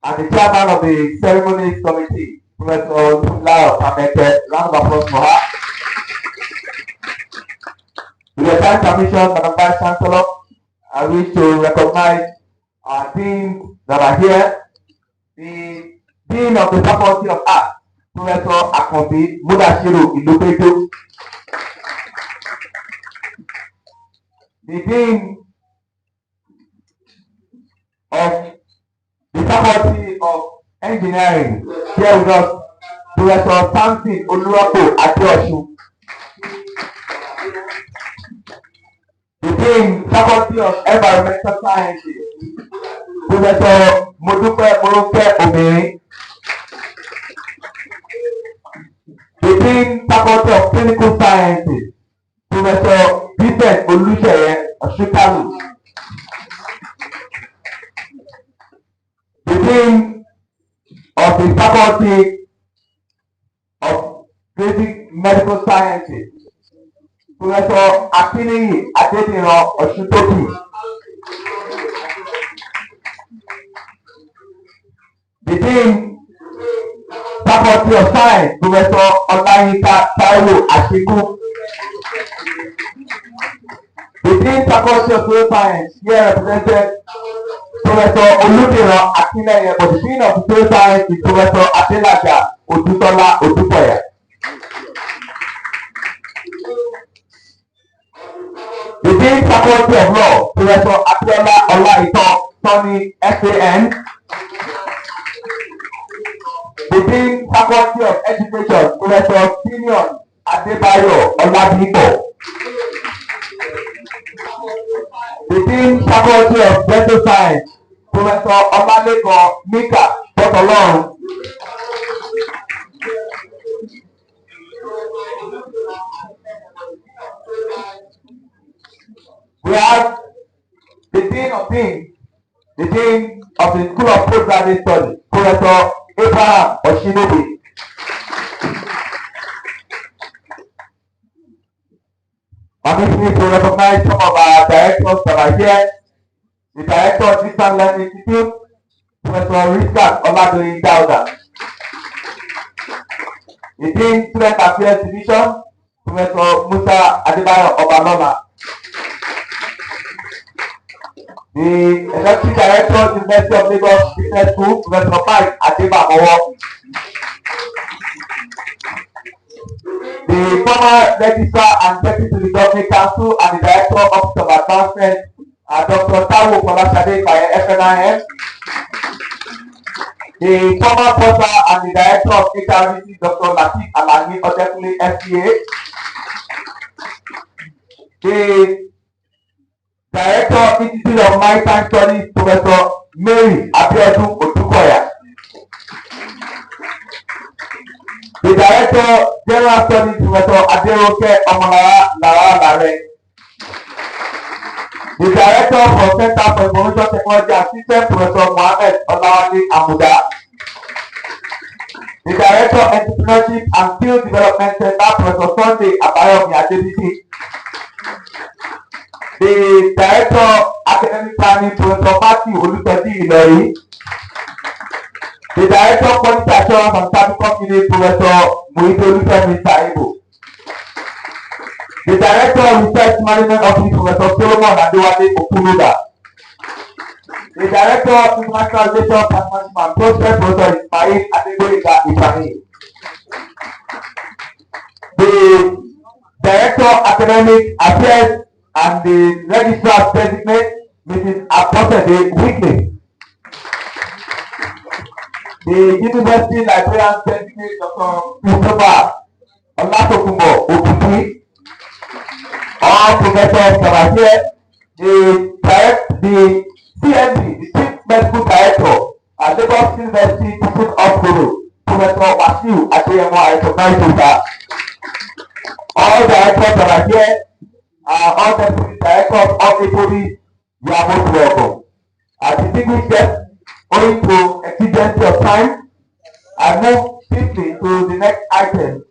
and the chairman of the Ceremonies Committee, Professor Ogunsola. Round of applause for her. With your time permission, Madam Vice-Chancellor, I wish to recognize our deans that are here. The Dean of the Faculty of Arts, Professor Akonbi Mudashiru Ilupejo. The Dean of the Faculty of Engineering, here with us, Professor Samson Tolulope Adeosun. The Dean, Faculty of Environmental Sciences, Professor Modupe Moroke Obere. The Dean, Faculty of Clinical Sciences, Professor Vincent Oluseye Oshikalu. The Dean of the Faculty of Basic Medical Sciences, Professor Akiniyi Adediran Oshutoki. The Dean, Faculty of Science, Professor Olayinka Taiwo Ashiku. The Dean, Faculty of Social Science, here represented Professor Oludiran Akinleye, but the Dean of Social Science is Professor Adelaja Odutola Odukoya. The Dean, Faculty of Law, Professor Abiola Olaitan Tony SAN. The Dean, Faculty of Education, Professor Simeon Adebayo Oladipo. The Dean, Faculty of Dental Science, Professor Olaleko Mika Botolon. We have the Dean of Deans, the Dean of the School of Postgraduate Studies, Professor Abraham Oshinobi. Permit me to recognize some of our directors that are here. The Director of Distance Learning Institute, Professor Richard Oladoyin Dauda. The Dean, Student Affairs Division, Professor Musa Adebayo Obalola. The Executive Director, University of Lagos Business School, Professor Mike Adebamowo. The former Registrar and Secretary to the Governing Council and the Director of Office of Advancement, Dr. Folasade by FNIM. The former Porter and the Director of HRVC, Dr. Latif Alani Odekule FCA. The Director of Institute of Maritime Studies, Professor Mary Abiodun Odukoya. The Director General Studies, Professor Aderoke Omolara Lare. The Director for Center for Information Technology and System, Professor Mohammed Olawale Amuda. The Director of Entrepreneurship and Field Development Center, Professor Sunday Abayomi Adebisi. The Director of Academic Planning, Professor Matthew Olutoji Ilori. The Director of Quality Assurance and Service Unit, Professor Muido Olufemi Saibu. The Director of Research Management Office, Professor Solomon Adewale Okunoda. The Director of Internationalization, Partnership and Process, Professor Ismail Adegboyega Ibrahim. The Director of Academic Affairs and the Registrar Designate, Mrs. Aposede Whitley. The University Librarian Designate, Dr. Christopher Olatokunbo Okupi. All professors that are here. The CMD, the Chief Medical Director at Lagos University Teaching Hospital, Professor Wasiu Adeyemo, I recognize you, sir. All directors that are here, all deputy directors, all deputies, you are most welcome. Distinguished guests, owing to exigency of time, I move swiftly to the next item,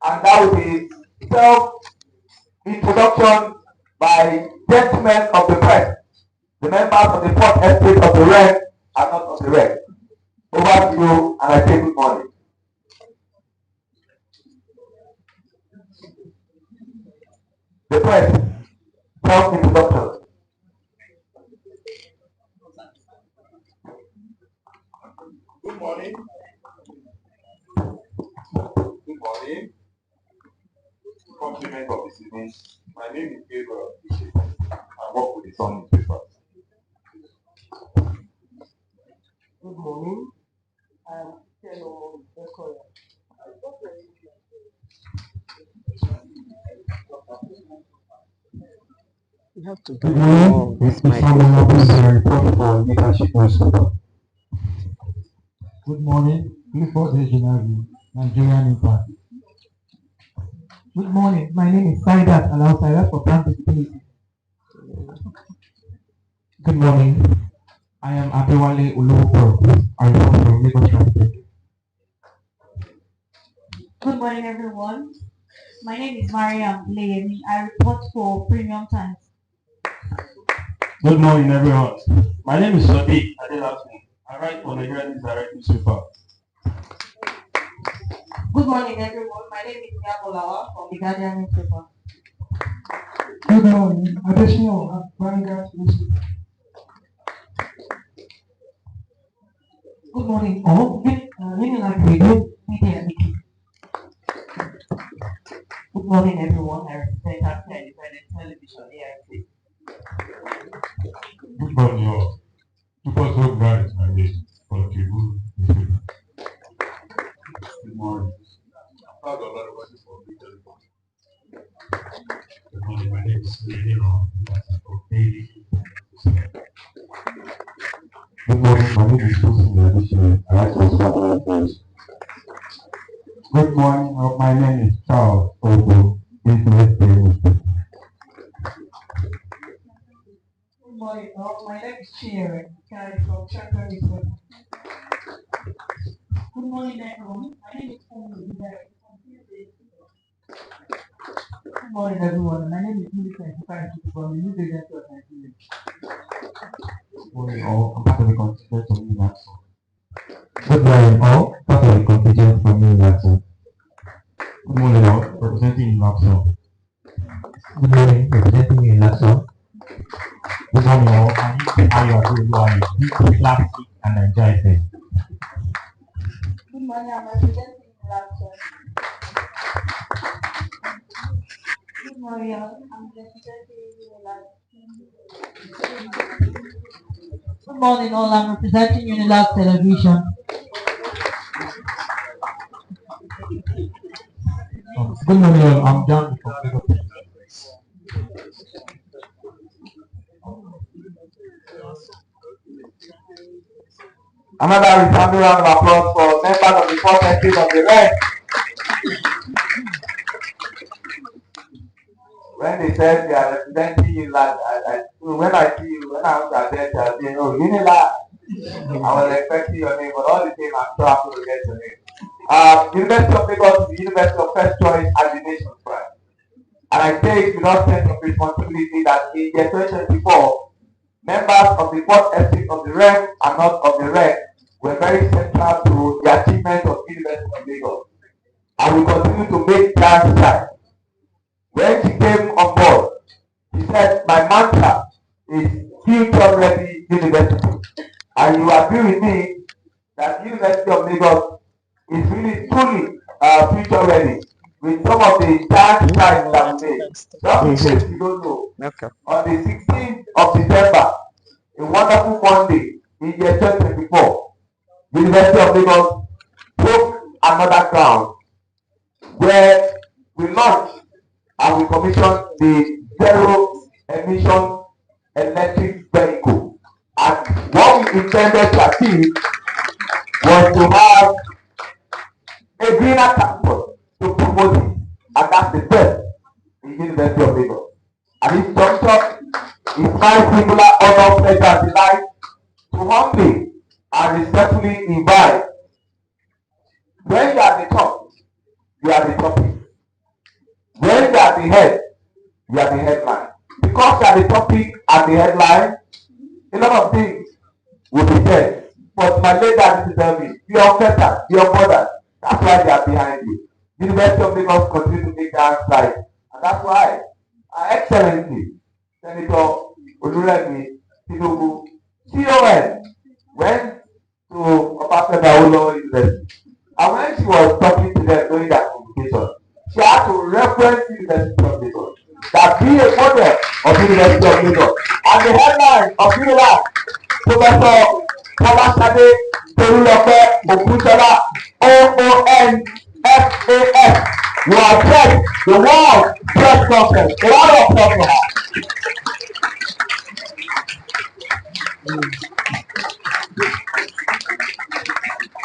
and that will be self-introduction by gentlemen of the press, the members of the fourth estate of the Red and not of the Red. Good morning. Good morning. Compliment of this evening. My name is Gabriel. I work with the Sun newspaper. Good morning. I'm Tolulope. You have to do more with this microphone. Good morning, Clifford Regional Nigerian Impact. Good morning, my name is Saidat Alausaira for Brand Visibility. Good morning, I am Abewale Ulupo. I am from Lagos Transport. Good morning, everyone. My name is Mariam Leyemi. I report for Premium Times. Good morning, everyone. My name is Sadiq Adelafun. I write for Nigerian Direct Newspaper. Good morning, everyone. My name is Nyabolawa from the Guardian newspaper. Good morning, Adesina Vanguard Newspaper. Good morning, all. UNILAG Radio Media. Good morning, everyone. I represent Africa Independent Television, AIT. Good morning, all. Super so glad it's my name for Kibu newspaper. Good morning. Proud of a lot of working for Big Telephone. Good morning, my name is Leno from Daily. Good morning, my name is Pusin Addition. I write for Super Affairs. Good morning, my name is Charles Ogo, Business Daily. Good morning, all. My name is Chinere Kai from Champion newspaper. Good morning, everyone. My name is Omi. Good morning, everyone. My name is Millicent from the News Agency of Nigeria. Good morning, all. I'm part of the contingent from UNILAG. Good morning, all. Part of the contingent from UNILAG. Good morning, all. Representing UNILAG. Good morning, representing UNILAG. Good morning, all. My name is Ayo Adeoluwaye, Classic and Nigeria. Good morning, I'm representing UNILAG. Good morning, I'm representing UNILAG. Good morning, all. I'm representing UNILAG Television. Good morning, all. I'm John from Lagos. Another resounding round of applause for members of the fourth estate of the Red. When they said they are representing UNILAG, when I was at that, I said, oh, UNILAG. I was expecting your name, but all the same, I'm so happy to get your name. University of Lagos is the university of first choice and the nation's pride. And I say it without sense of responsibility that in year 2024, members of the fourth estate of the Red and not of the Red were very central to the achievement of University of Lagos. And we continue to make that shine. When she came on board, she said, my mantra is future ready university. And you agree with me that University of Lagos is really truly future ready with some of the giant strides that we made. Just in case you don't know, on the 16th of December, a wonderful Monday in year 2024, University of Lagos broke another ground where we launched and we commissioned the zero emission electric vehicle. And what we intended to achieve was to have a greener campus to promote it. And that's the best in University of Lagos. And this juncture is my singular honor, pleasure, and delight to humbly and respectfully invite. When you are the top, you are the topic. When you are the head, you are the headline. Because you are the topic and the headline, a lot of things will be said. But my late dad used to tell me, your better, your brother. That's why they are behind you. University of Lagos continue to make that slide. And that's why Our Excellency, Senator Oluremi Tinubu, CON, went to Papa University. And when she was talking to them during that convocation, she had to reference University of Lagos. That be a model of University of Lagos. And the headline of UNILAG, Professor Folasade, Tolulope, Ogunsola, OONFAS. You are dressed the world press conference. A lot of applause for her.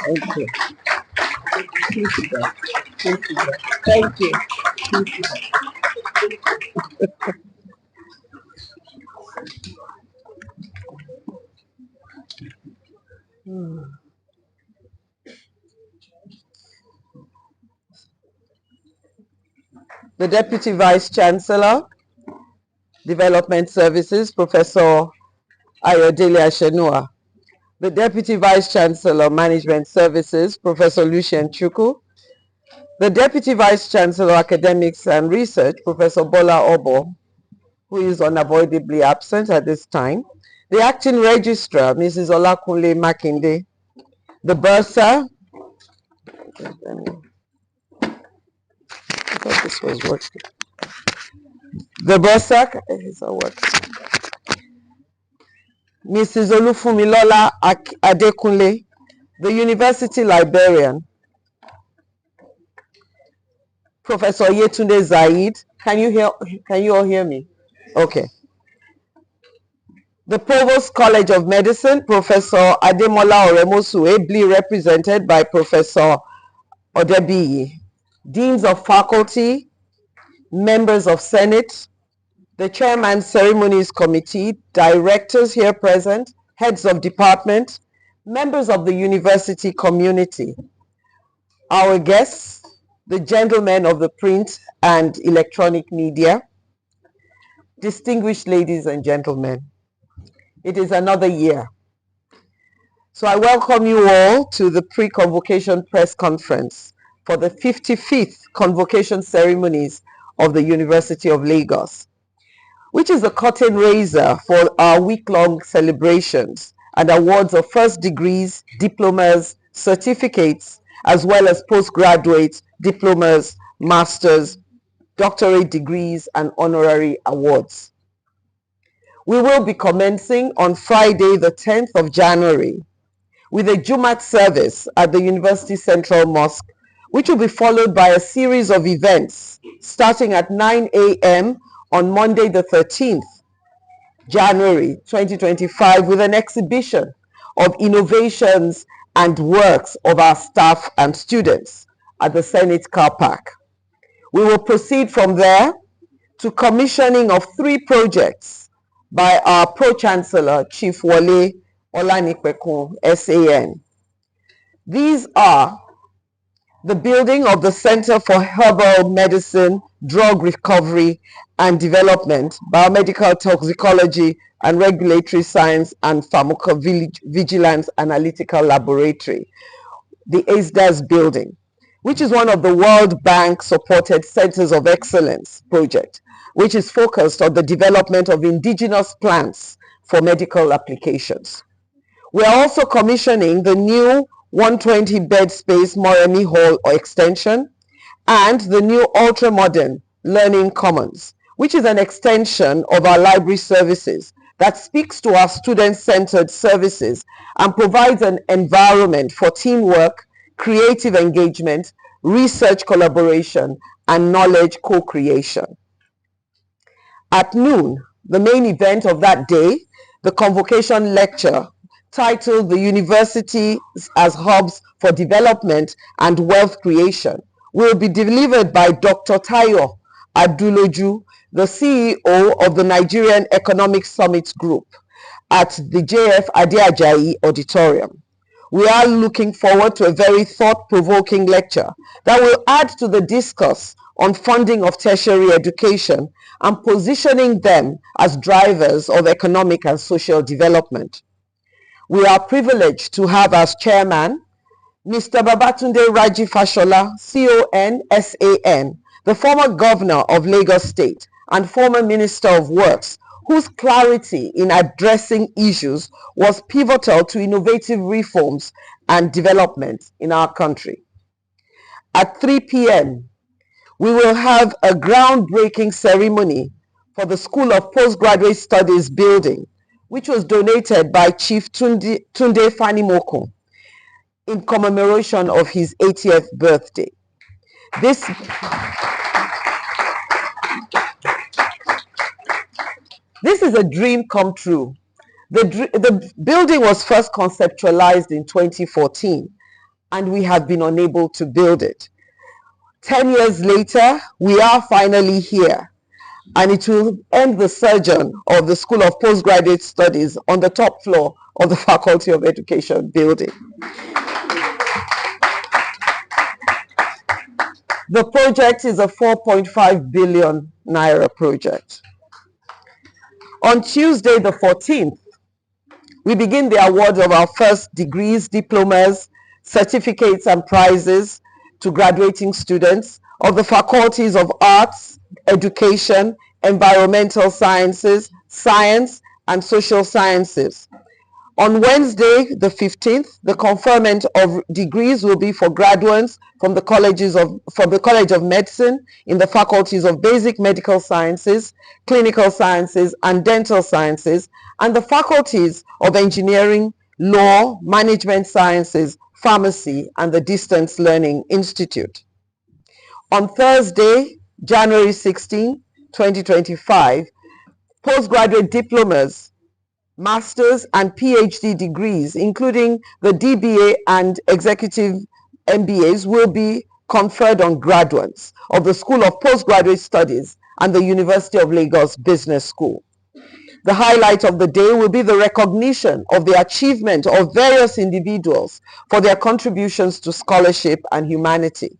Thank you. Thank you. The Deputy Vice-Chancellor, Development Services, Professor Ayodele Ashenua. The Deputy Vice-Chancellor, Management Services, Professor Lucien Chukwu. The Deputy Vice-Chancellor, Academics and Research, Professor Bola Obo, who is unavoidably absent at this time. The Acting Registrar, Mrs. Olakunle Makinde. The Bursar, I thought this was working. The Bursar, is that working? Mrs. Olufunmilola Adekunle, the University Librarian. Professor Yetunde Zaid, can you all hear me? Okay. The Provost College of Medicine, Professor Ademola Oremosu, ably represented by Professor Odebiyi. Deans of Faculty, members of Senate, the Chairman Ceremonies Committee, directors here present, heads of department, members of the university community, our guests, the gentlemen of the print and electronic media, distinguished ladies and gentlemen, it is another year. So I welcome you all to the Pre-Convocation press conference for the 55th convocation ceremonies of the University of Lagos, which is the curtain raiser for our week-long celebrations and awards of first degrees, diplomas, certificates, as well as postgraduate diplomas, masters, doctorate degrees, and honorary awards. We will be commencing on Friday, the 10th of January, with a Jumat service at the University Central Mosque, which will be followed by a series of events starting at 9 a.m. on Monday, the 13th January 2025, with an exhibition of innovations and works of our staff and students at the Senate Car Park. We will proceed from there to commissioning of 3 projects by our Pro-Chancellor, Chief Wole Olanipekun, SAN. These are the building of the Center for Herbal Medicine, Drug Recovery and Development, Biomedical Toxicology and Regulatory Science and Pharmacovigilance Analytical Laboratory, the ASDAS building, which is one of the World Bank supported Centers of Excellence project, which is focused on the development of indigenous plants for medical applications. We are also commissioning the new 120 bed space Moremi Hall extension and the new ultra-modern Learning Commons, which is an extension of our library services that speaks to our student-centered services and provides an environment for teamwork, creative engagement, research collaboration, and knowledge co-creation. At noon, the main event of that day, the convocation lecture titled The Universities as Hubs for Development and Wealth Creation, will be delivered by Dr. Tayo Aduloju, the CEO of the Nigerian Economic Summit Group, at the JF Adeajayi Auditorium. We are looking forward to a very thought-provoking lecture that will add to the discourse on funding of tertiary education and positioning them as drivers of economic and social development. We are privileged to have as chairman Mr. Babatunde Raji Fashola, CON, SAN, the former governor of Lagos State and former Minister of Works, whose clarity in addressing issues was pivotal to innovative reforms and development in our country. At 3 p.m., we will have a groundbreaking ceremony for the School of Postgraduate Studies building, which was donated by Chief Tunde Fanimoko in commemoration of his 80th birthday. This is a dream come true. The building was first conceptualized in 2014, and we have been unable to build it. 10 years later, we are finally here, and it will end the sojourn of the School of Postgraduate Studies on the top floor of the Faculty of Education building. The project is a 4.5 billion naira project. On Tuesday, the 14th, we begin the award of our first degrees, diplomas, certificates, and prizes to graduating students of the faculties of Arts, Education, Environmental Sciences, Science, and Social Sciences. On Wednesday, the 15th, the conferment of degrees will be for graduates from the College of Medicine in the faculties of Basic Medical Sciences, Clinical Sciences, and Dental Sciences, and the faculties of Engineering, Law, Management Sciences, Pharmacy, and the Distance Learning Institute. On Thursday, January 16, 2025, postgraduate diplomas, master's and PhD degrees, including the DBA and executive MBAs, will be conferred on graduates of the School of Postgraduate Studies and the University of Lagos Business School. The highlight of the day will be the recognition of the achievement of various individuals for their contributions to scholarship and humanity.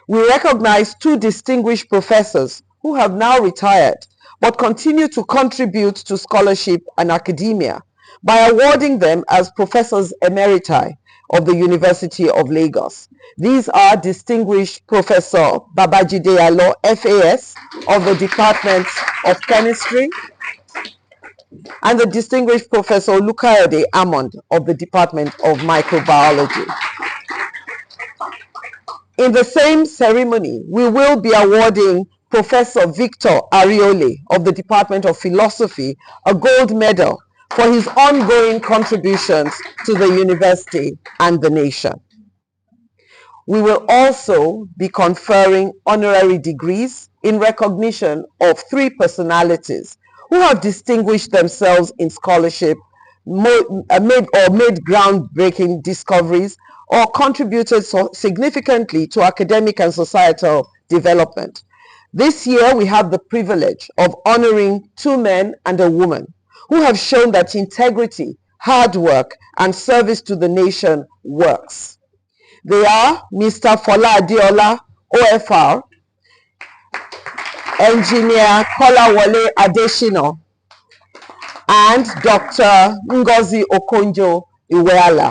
We recognize two distinguished professors who have now retired but continue to contribute to scholarship and academia by awarding them as Professors Emeriti of the University of Lagos. These are distinguished Professor Babajide Alo, FAS, of the Department of Chemistry, and the distinguished Professor Olukayode Amond of the Department of Microbiology. In the same ceremony, we will be awarding Professor Victor Ariole of the Department of Philosophy a gold medal for his ongoing contributions to the university and the nation. We will also be conferring honorary degrees in recognition of three personalities who have distinguished themselves in scholarship, made groundbreaking discoveries, or contributed significantly to academic and societal development. This year, we have the privilege of honoring two men and a woman who have shown that integrity, hard work, and service to the nation works. They are Mr. Folasade, OFR, Engineer Kolawole Adeshina, and Dr. Ngozi Okonjo-Iweala.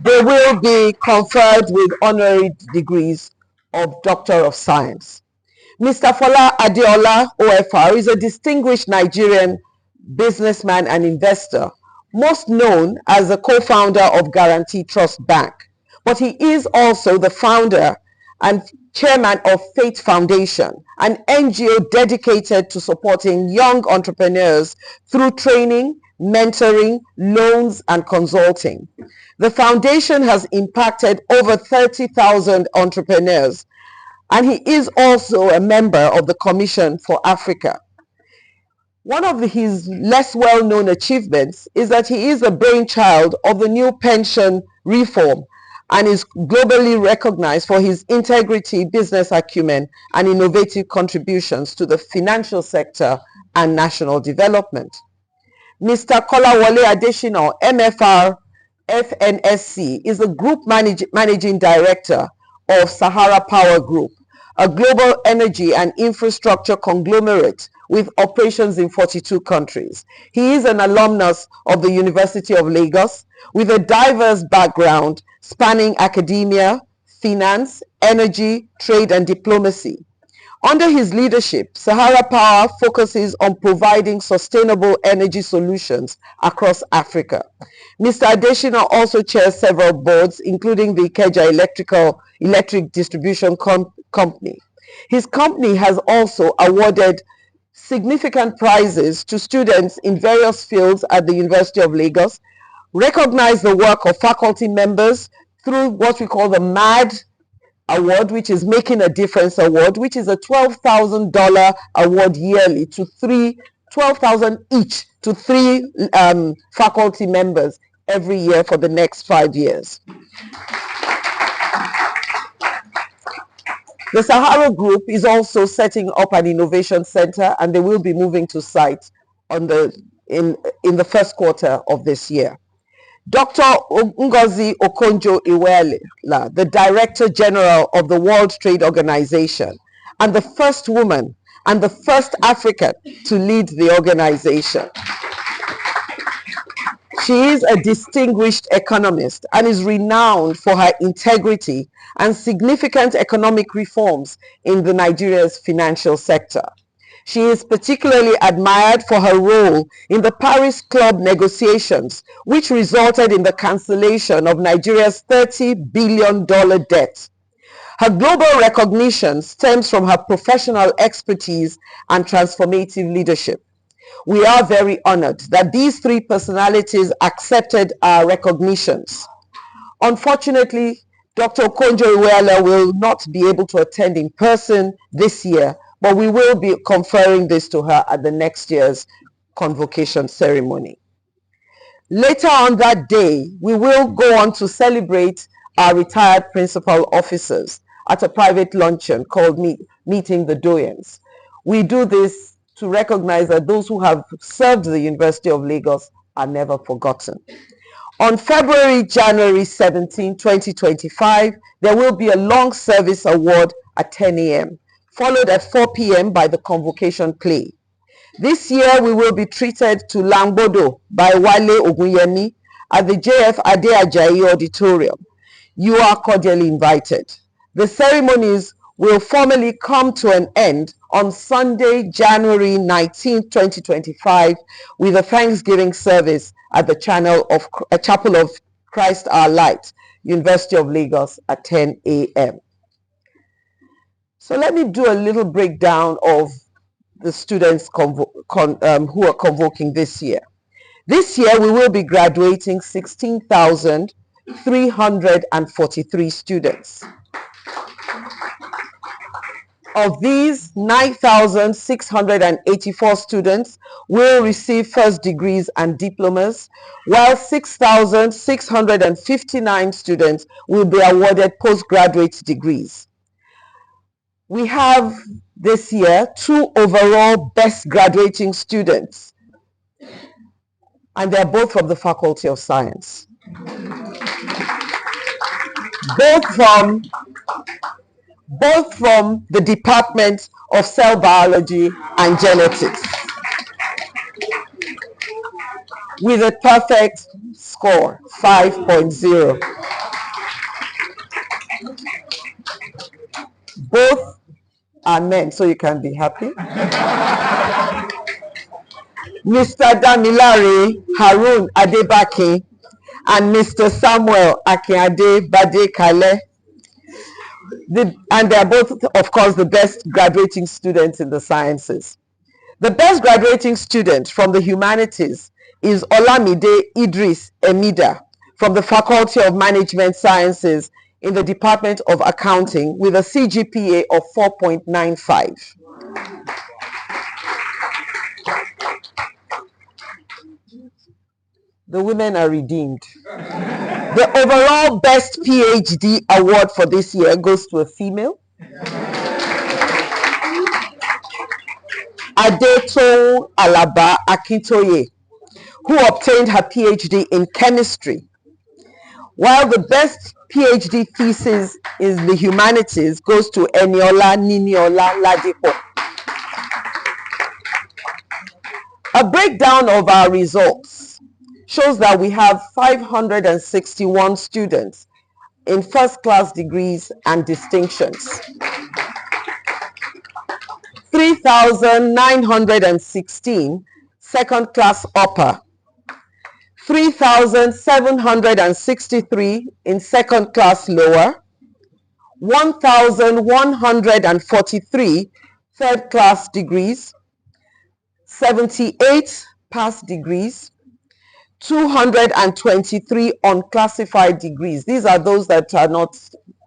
They will be conferred with honorary degrees of Doctor of Science. Mr. Fola Adeola, OFR, is a distinguished Nigerian businessman and investor, most known as the co-founder of Guarantee Trust Bank. But he is also the founder and chairman of Faith Foundation, an NGO dedicated to supporting young entrepreneurs through training, mentoring, loans, and consulting. The foundation has impacted over 30,000 entrepreneurs, and he is also a member of the Commission for Africa. One of his less well-known achievements is that he is the brainchild of the new pension reform and is globally recognized for his integrity, business acumen, and innovative contributions to the financial sector and national development. Mr. Kolawole Adeshina, MFR FNSC, is the Group Managing Director of Sahara Power Group, a global energy and infrastructure conglomerate with operations in 42 countries. He is an alumnus of the University of Lagos with a diverse background spanning academia, finance, energy, trade, and diplomacy. Under his leadership, Sahara Power focuses on providing sustainable energy solutions across Africa. Mr. Adeshina also chairs several boards, including the Ikeja Electric Distribution Company. His company has also awarded significant prizes to students in various fields at the University of Lagos, recognized the work of faculty members through what we call the MAD Award, which is Making a Difference Award, which is a $12,000 award yearly to $12,000 each to three faculty members every year for the next 5 years. The Sahara Group is also setting up an innovation center, and they will be moving to site in the first quarter of this year. Dr. Ngozi Okonjo-Iweala, the Director General of the World Trade Organization, and the first woman and the first African to lead the organization. She is a distinguished economist and is renowned for her integrity and significant economic reforms in the Nigeria's financial sector. She is particularly admired for her role in the Paris Club negotiations, which resulted in the cancellation of Nigeria's $30 billion debt. Her global recognition stems from her professional expertise and transformative leadership. We are very honored that these three personalities accepted our recognitions. Unfortunately, Dr. Okonjo-Iweala will not be able to attend in person this year, but we will be conferring this to her at the next year's convocation ceremony. Later on that day, we will go on to celebrate our retired principal officers at a private luncheon called Meeting the Doyens. We do this to recognize that those who have served the University of Lagos are never forgotten. On January 17, 2025, there will be a long service award at 10 a.m., followed at 4 p.m. by the convocation play. This year, we will be treated to Langbodo by Wale Ogunyemi at the JF Ade Ajayi Auditorium. You are cordially invited. The ceremonies will formally come to an end on Sunday, January 19, 2025, with a Thanksgiving service at the Chapel of Christ Our Light, University of Lagos at 10 a.m. So let me do a little breakdown of the students who are convoking this year. This year, we will be graduating 16,343 students. Of these, 9,684 students will receive first degrees and diplomas, while 6,659 students will be awarded postgraduate degrees. We have this year 2 overall best graduating students, and they're both from the Faculty of Science. Both from the Department of Cell Biology and Genetics, with a perfect score, 5.0. Both are men, so you can be happy. Mr. Damilare Harun Adebaki and Mr. Samuel Akinade Badekale. And they are both, of course, the best graduating students in the sciences. The best graduating student from the humanities is Olamide Idris Emida from the Faculty of Management Sciences in the Department of Accounting with a CGPA of 4.95. The women are redeemed. The overall best PhD award for this year goes to a female. Adeto Alaba Akintoye, who obtained her PhD in chemistry. While the best PhD thesis in the humanities goes to Eniola Niniola Ladipo. A breakdown of our results shows that we have 561 students in first-class degrees and distinctions. 3,916 second class upper, 3,763 in second class lower, 1,143 third class degrees, 78 pass degrees, 223 unclassified degrees. These are those that are not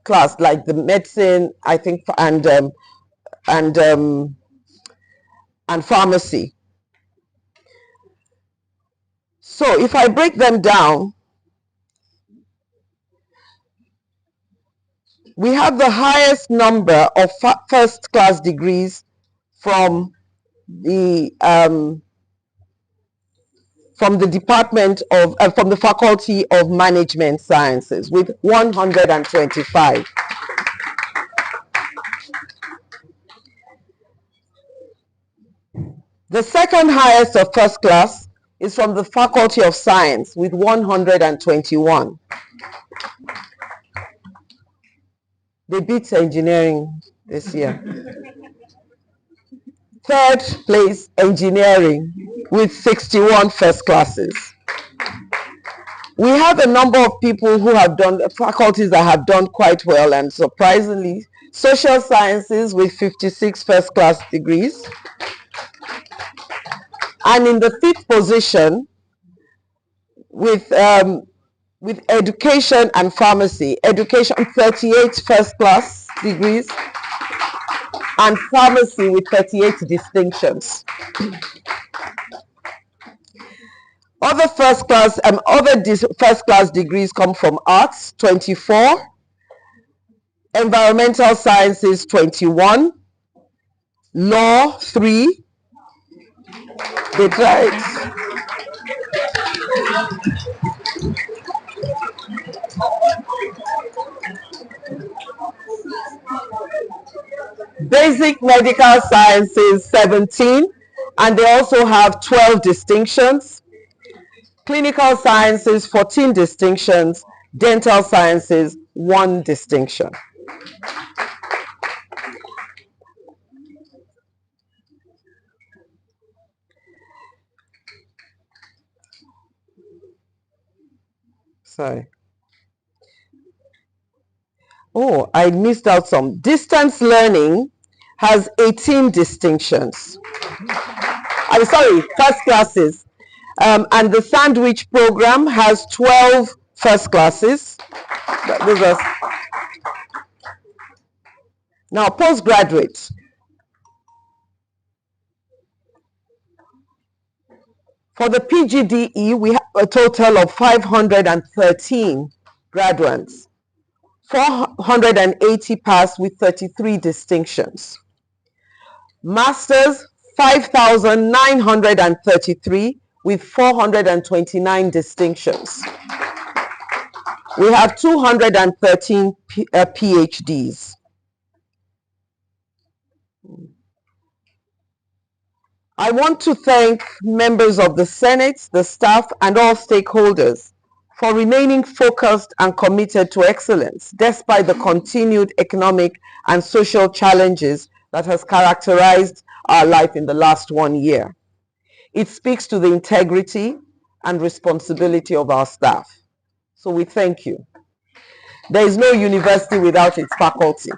classed, like the medicine, I think, and pharmacy. So if I break them down, we have the highest number of first class degrees from the department of from the Faculty of Management Sciences with 125. The second highest of first class is from the Faculty of Science with 121. They beat engineering this year. Third place, engineering with 61 first classes. We have a number of people who have done, faculties that have done quite well, and surprisingly, social sciences with 56 first class degrees. And in the fifth position, with education and pharmacy, education 38 first class degrees, and pharmacy with 38 distinctions. Other first class degrees come from arts, 24, environmental sciences, 21, law, 3. They tried. Basic medical sciences, 17, and they also have 12 distinctions. Clinical sciences, 14 distinctions. Dental sciences, 1 distinction. Sorry. Oh, I missed out some. Distance learning has 18 distinctions. I'm sorry, first classes. And the sandwich program has 12 first classes. Those are... Now, postgraduate. For the PGDE, we have a total of 513 graduates. 480 passed with 33 distinctions. Masters, 5,933 with 429 distinctions. We have 213 PhDs. I want to thank members of the Senate, the staff, and all stakeholders for remaining focused and committed to excellence, despite the continued economic and social challenges that has characterized our life in the last 1 year. It speaks to the integrity and responsibility of our staff. So we thank you. There is no university without its faculty.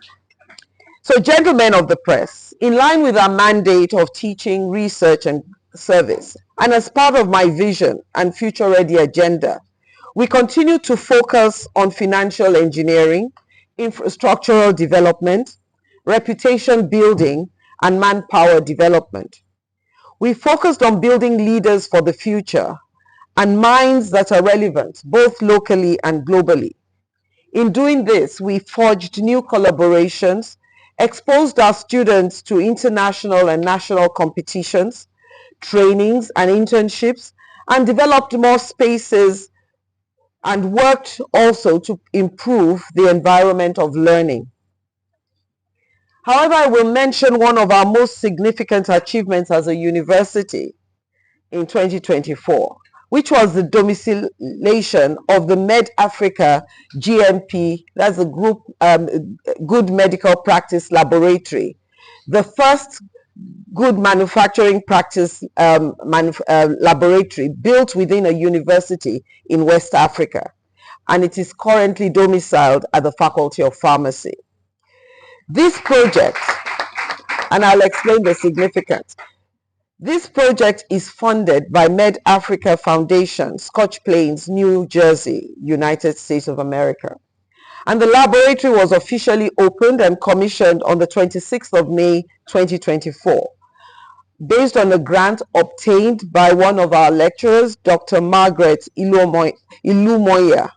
So, gentlemen of the press, in line with our mandate of teaching, research, and service, and as part of my vision and future-ready agenda, we continue to focus on financial engineering, infrastructural development, reputation building, and manpower development. We focused on building leaders for the future and minds that are relevant, both locally and globally. In doing this, we forged new collaborations, exposed our students to international and national competitions, trainings and internships, and developed more spaces and worked also to improve the environment of learning. However, I will mention one of our most significant achievements as a university in 2024, which was the domiciliation of the Med Africa GMP, that's the group Good Medical Practice Laboratory, the first good manufacturing practice laboratory built within a university in West Africa, and it is currently domiciled at the Faculty of Pharmacy. This project, and I'll explain the significance. This project is funded by Med Africa Foundation, Scotch Plains, New Jersey, United States of America. And the laboratory was officially opened and commissioned on the 26th of May, 2024, based on a grant obtained by one of our lecturers, Dr. Margaret Ilumoya,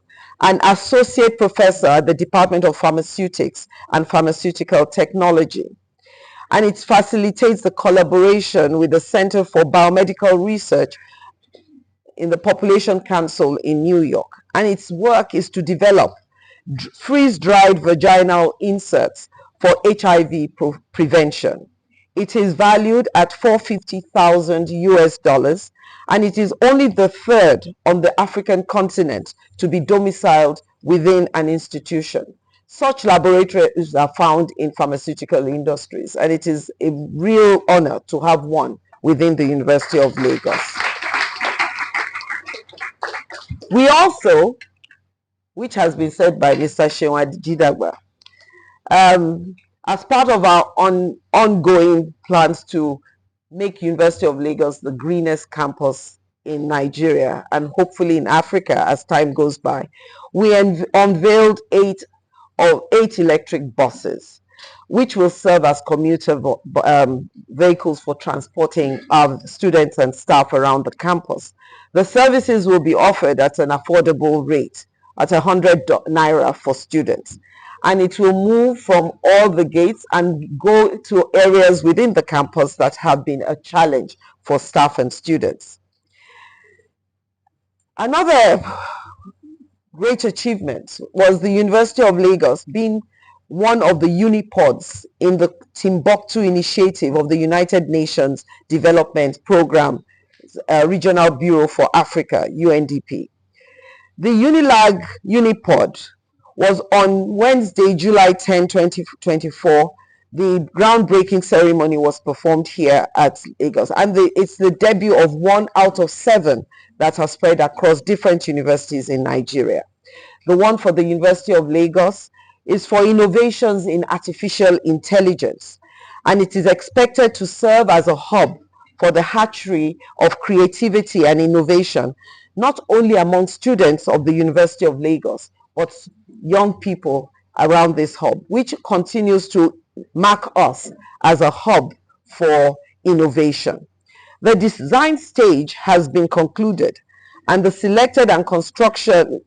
an associate professor at the Department of Pharmaceutics and Pharmaceutical Technology. And it facilitates the collaboration with the Center for Biomedical Research in the Population Council in New York. And its work is to develop freeze-dried vaginal inserts for HIV prevention. It is valued at $450,000 US, and it is only the third on the African continent to be domiciled within an institution. Such laboratories are found in pharmaceutical industries, and it is a real honor to have one within the University of Lagos. We also, which has been said by Mr. Shewa Jidagba, as part of our ongoing plans to make University of Lagos the greenest campus in Nigeria and hopefully in Africa as time goes by, we unveiled 8 electric buses, which will serve as commuter vehicles for transporting our students and staff around the campus. The services will be offered at an affordable rate, at 100 naira for students. And it will move from all the gates and go to areas within the campus that have been a challenge for staff and students. Another great achievement was the University of Lagos being one of the unipods in the Timbuktu initiative of the United Nations Development Programme, Regional Bureau for Africa, UNDP. The UNILAG unipod was on Wednesday, July 10, 2024. The groundbreaking ceremony was performed here at Lagos, and it's the debut of 1 out of 7 that are spread across different universities in Nigeria. The one for the University of Lagos is for innovations in artificial intelligence, and it is expected to serve as a hub for the hatchery of creativity and innovation, not only among students of the University of Lagos, but young people around this hub, which continues to mark us as a hub for innovation. The design stage has been concluded, and the selected and construction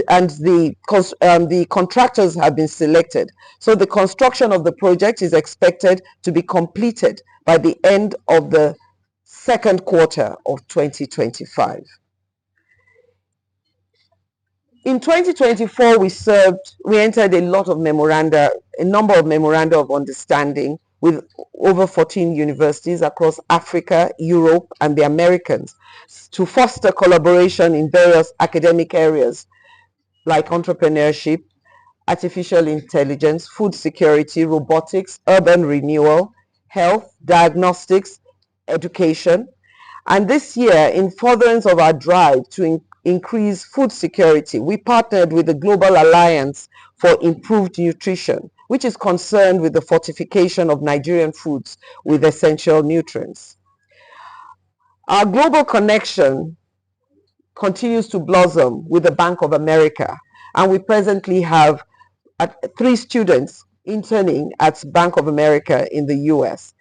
and the contractors have been selected. So the construction of the project is expected to be completed by the end of the second quarter of 2025. In 2024, we entered a number of memoranda of understanding with over 14 universities across Africa, Europe, and the Americas to foster collaboration in various academic areas like entrepreneurship, artificial intelligence, food security, robotics, urban renewal, health, diagnostics, education. And this year, in furtherance of our drive to increase food security, we partnered with the Global Alliance for Improved Nutrition, which is concerned with the fortification of Nigerian foods with essential nutrients. Our global connection continues to blossom with the Bank of America, and we presently have 3 students interning at Bank of America in the US.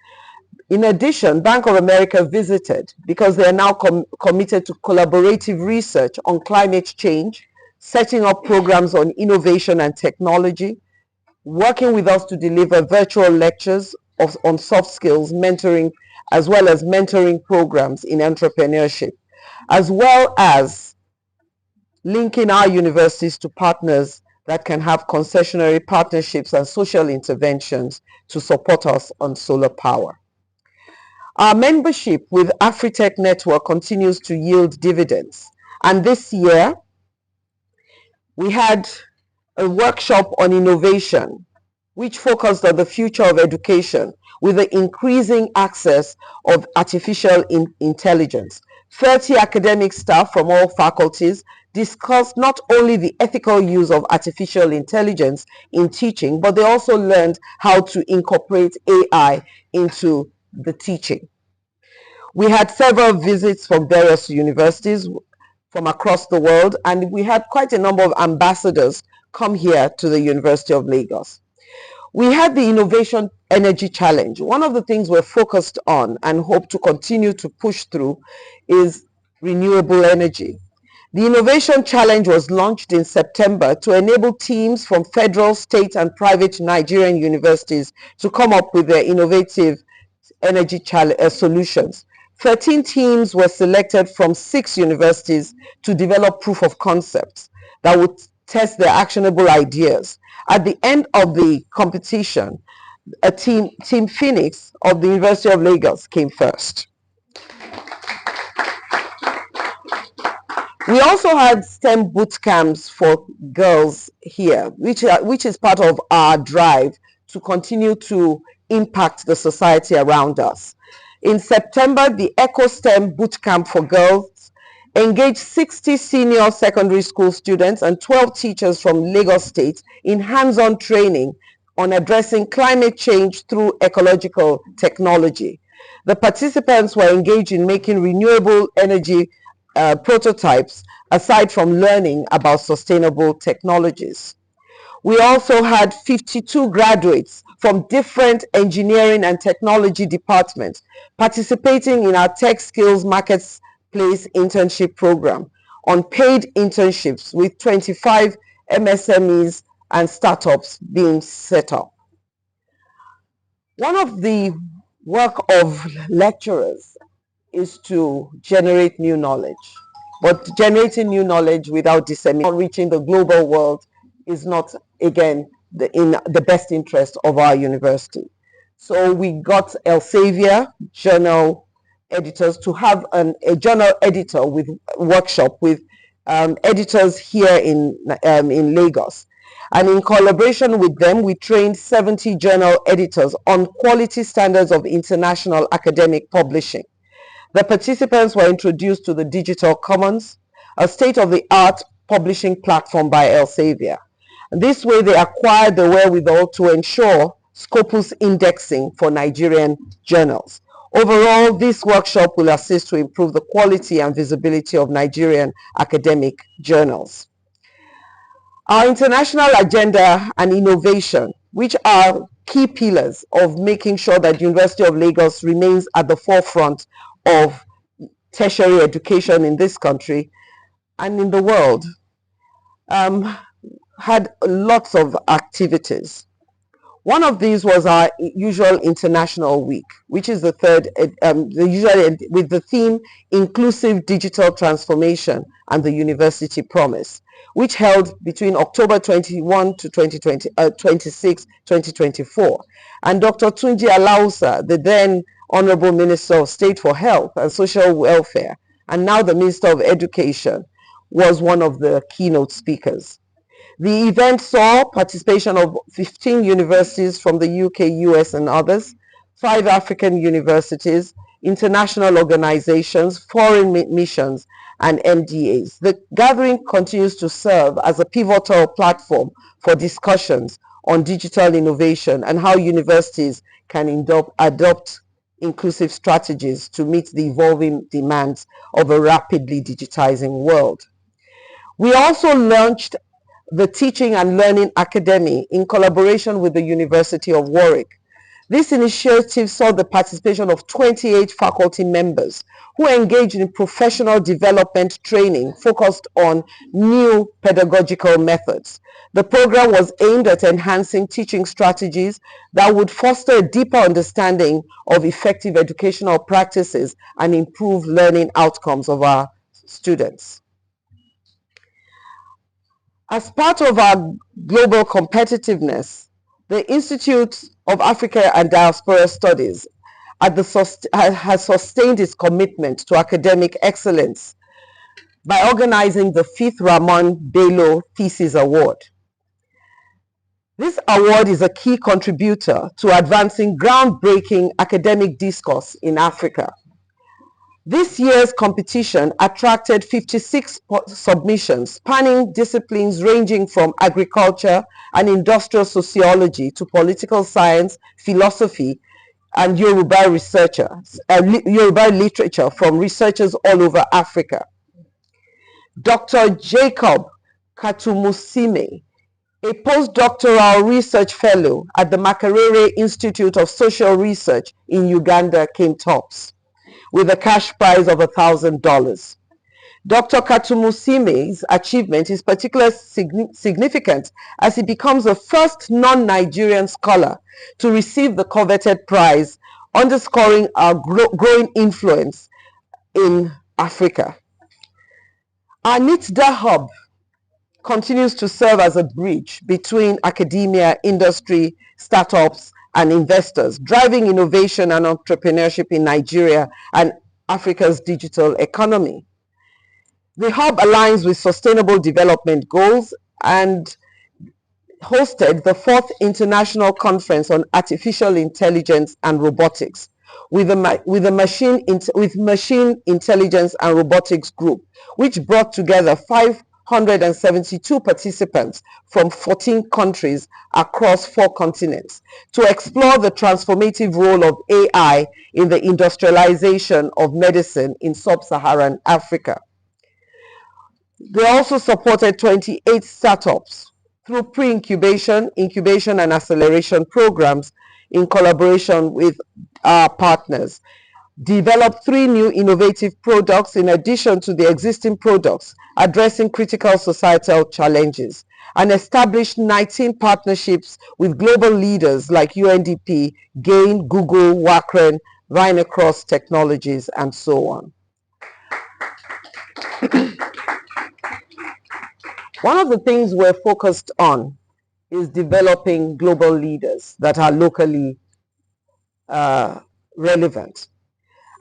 In addition, Bank of America visited because they are now committed to collaborative research on climate change, setting up programs on innovation and technology, working with us to deliver virtual lectures on soft skills, mentoring, as well as mentoring programs in entrepreneurship, as well as linking our universities to partners that can have concessionary partnerships and social interventions to support us on solar power. Our membership with Afritech Network continues to yield dividends. And this year, we had a workshop on innovation which focused on the future of education with the increasing access of artificial intelligence. 30 academic staff from all faculties discussed not only the ethical use of artificial intelligence in teaching, but they also learned how to incorporate AI into the teaching. We had several visits from various universities from across the world, and we had quite a number of ambassadors come here to the University of Lagos. We had the Innovation Energy Challenge. One of the things we're focused on and hope to continue to push through is renewable energy. The Innovation Challenge was launched in September to enable teams from federal, state, and private Nigerian universities to come up with their innovative energy solutions. 13 teams were selected from 6 universities to develop proof of concepts that would test their actionable ideas. At the end of the competition, Team Phoenix of the University of Lagos came first. We also had STEM boot camps for girls here, which is part of our drive to continue to impact the society around us. In September, the EcoSTEM boot camp for girls engaged 60 senior secondary school students and 12 teachers from Lagos State in hands-on training on addressing climate change through ecological technology. The participants were engaged in making renewable energy prototypes aside from learning about sustainable technologies. We also had 52 graduates from different engineering and technology departments participating in our Tech Skills Marketplace internship program on paid internships with 25 MSMEs and startups being set up. One of the work of lecturers is to generate new knowledge, but generating new knowledge without disseminating, reaching the global world is not, again, in the best interest of our university. So we got Elsevier journal editors to have a journal editor with workshop with editors here in Lagos. And in collaboration with them, we trained 70 journal editors on quality standards of international academic publishing. The participants were introduced to the Digital Commons, a state-of-the-art publishing platform by Elsevier. This way, they acquired the wherewithal to ensure Scopus indexing for Nigerian journals. Overall, this workshop will assist to improve the quality and visibility of Nigerian academic journals. Our international agenda and innovation, which are key pillars of making sure that University of Lagos remains at the forefront of tertiary education in this country and in the world, had lots of activities. One of these was our usual International Week, which is the third, usually with the theme Inclusive Digital Transformation and the University Promise, which held between October 21 to 26, 2024. And Dr. Tunji Alausa, the then Honorable Minister of State for Health and Social Welfare, and now the Minister of Education, was one of the keynote speakers. The event saw participation of 15 universities from the UK, US, and others, 5 African universities, international organizations, foreign missions, and MDAs. The gathering continues to serve as a pivotal platform for discussions on digital innovation and how universities can adopt inclusive strategies to meet the evolving demands of a rapidly digitizing world. We also launched the Teaching and Learning Academy in collaboration with the University of Warwick. This initiative saw the participation of 28 faculty members who engaged in professional development training focused on new pedagogical methods. The program was aimed at enhancing teaching strategies that would foster a deeper understanding of effective educational practices and improve learning outcomes of our students. As part of our global competitiveness, the Institute of Africa and Diaspora Studies has sustained its commitment to academic excellence by organizing the 5th Ramon Bello Thesis Award. This award is a key contributor to advancing groundbreaking academic discourse in Africa. This year's competition attracted 56 submissions spanning disciplines ranging from agriculture and industrial sociology to political science, philosophy, and Yoruba Yoruba literature from researchers all over Africa. Dr. Jacob Katumusime, a postdoctoral research fellow at the Makerere Institute of Social Research in Uganda, came tops, with a cash prize of $1,000. Dr. Katumusime's achievement is particularly significant as he becomes the first non-Nigerian scholar to receive the coveted prize, underscoring our growing influence in Africa. Our NITDA hub continues to serve as a bridge between academia, industry, startups, and investors, driving innovation and entrepreneurship in Nigeria and Africa's digital economy. The hub aligns with Sustainable Development Goals and hosted the 4th International Conference on Artificial Intelligence and Robotics with Machine Intelligence and Robotics Group, which brought together 572 participants from 14 countries across 4 continents to explore the transformative role of AI in the industrialization of medicine in sub-Saharan Africa. They also supported 28 startups through pre-incubation, incubation, and acceleration programs in collaboration with our partners, developed 3 new innovative products in addition to the existing products addressing critical societal challenges, and established 19 partnerships with global leaders like UNDP, GAIN, Google, Wakren, Vinacross Technologies, and so on. One of the things we're focused on is developing global leaders that are locally relevant.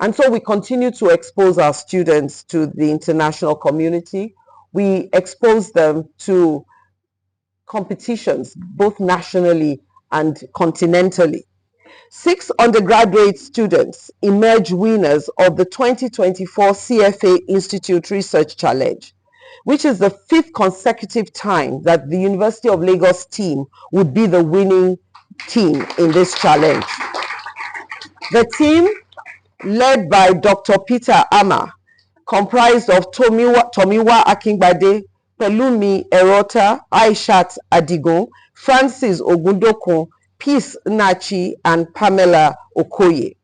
And so we continue to expose our students to the international community. We expose them to competitions, both nationally and continentally. 6 undergraduate students emerged winners of the 2024 CFA Institute Research Challenge, which is the 5th consecutive time that the University of Lagos team would be the winning team in this challenge. The team, led by Dr. Peter Ama, comprised of Tomiwa Akingbade, Pelumi Erota, Aishat Adigun, Francis Ogundokun, Peace Nachi, and Pamela Okoye.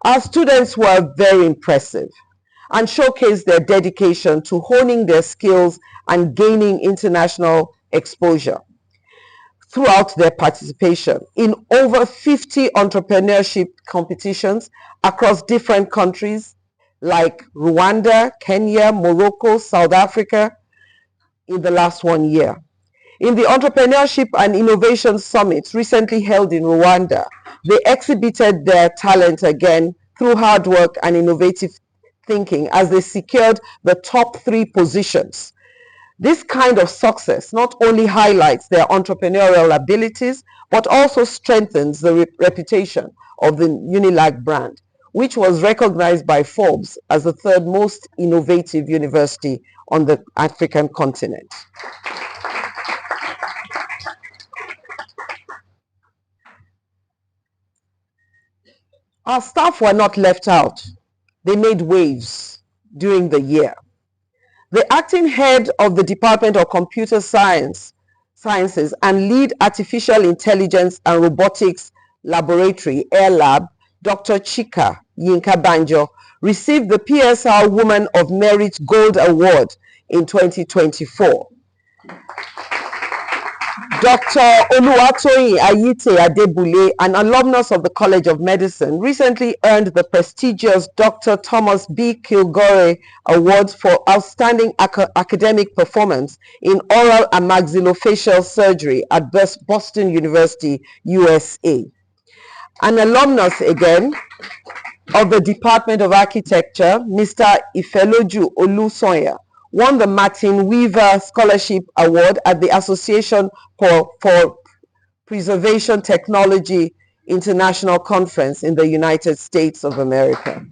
Our students were very impressive and showcased their dedication to honing their skills and gaining international exposure throughout their participation in over 50 entrepreneurship competitions across different countries like Rwanda, Kenya, Morocco, South Africa in the last 1 year. In the Entrepreneurship and Innovation Summit recently held in Rwanda, they exhibited their talent again through hard work and innovative thinking as they secured the top 3 positions. This kind of success not only highlights their entrepreneurial abilities, but also strengthens the reputation of the UNILAG brand, which was recognized by Forbes as the 3rd most innovative university on the African continent. Our staff were not left out. They made waves during the year. The acting head of the Department of Computer Sciences and lead Artificial Intelligence and Robotics Laboratory, Air Lab, Dr. Chika Yinka Banjo, received the PSR Woman of Merit Gold Award in 2024. Dr. Oluwatoyin Ayite Adebule, an alumnus of the College of Medicine, recently earned the prestigious Dr. Thomas B. Kilgore Award for Outstanding Academic Performance in Oral and Maxillofacial Surgery at Boston University, USA. An alumnus again of the Department of Architecture, Mr. Ifeloju Olusonya, won the Martin Weaver Scholarship Award at the Association for Preservation Technology International Conference in the United States of America.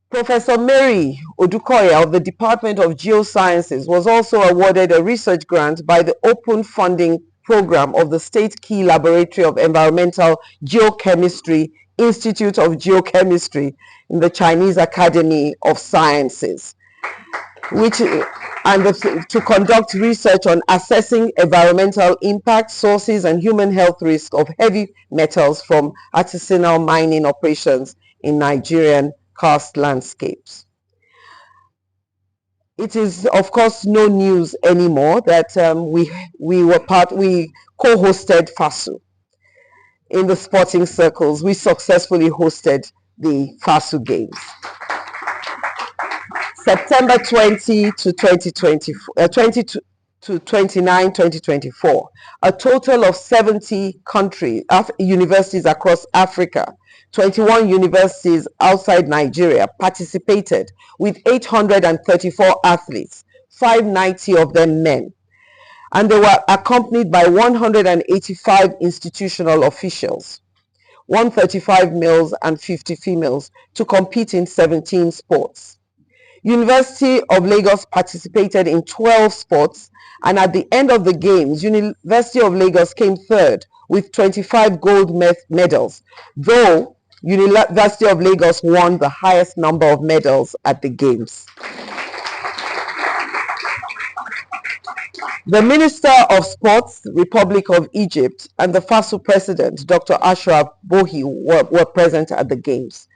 Professor Mary Odukoya of the Department of Geosciences was also awarded a research grant by the Open Funding Program of the State Key Laboratory of Environmental Geochemistry, Institute of Geochemistry in the Chinese Academy of Sciences, to conduct research on assessing environmental impact, sources, and human health risk of heavy metals from artisanal mining operations in Nigerian karst landscapes. It is, of course, no news anymore that we co-hosted FASU in the sporting circles. We successfully hosted the FASU Games. September 20 to 29, 2024, a total of 70 universities across Africa, 21 universities outside Nigeria participated with 834 athletes, 590 of them men, and they were accompanied by 185 institutional officials, 135 males and 50 females, to compete in 17 sports. University of Lagos participated in 12 sports, and at the end of the games, University of Lagos came third with 25 gold medals, though University of Lagos won the highest number of medals at the games. The Minister of Sports, Republic of Egypt, and the FASU President, Dr. Ashraf Bohi, were present at the games.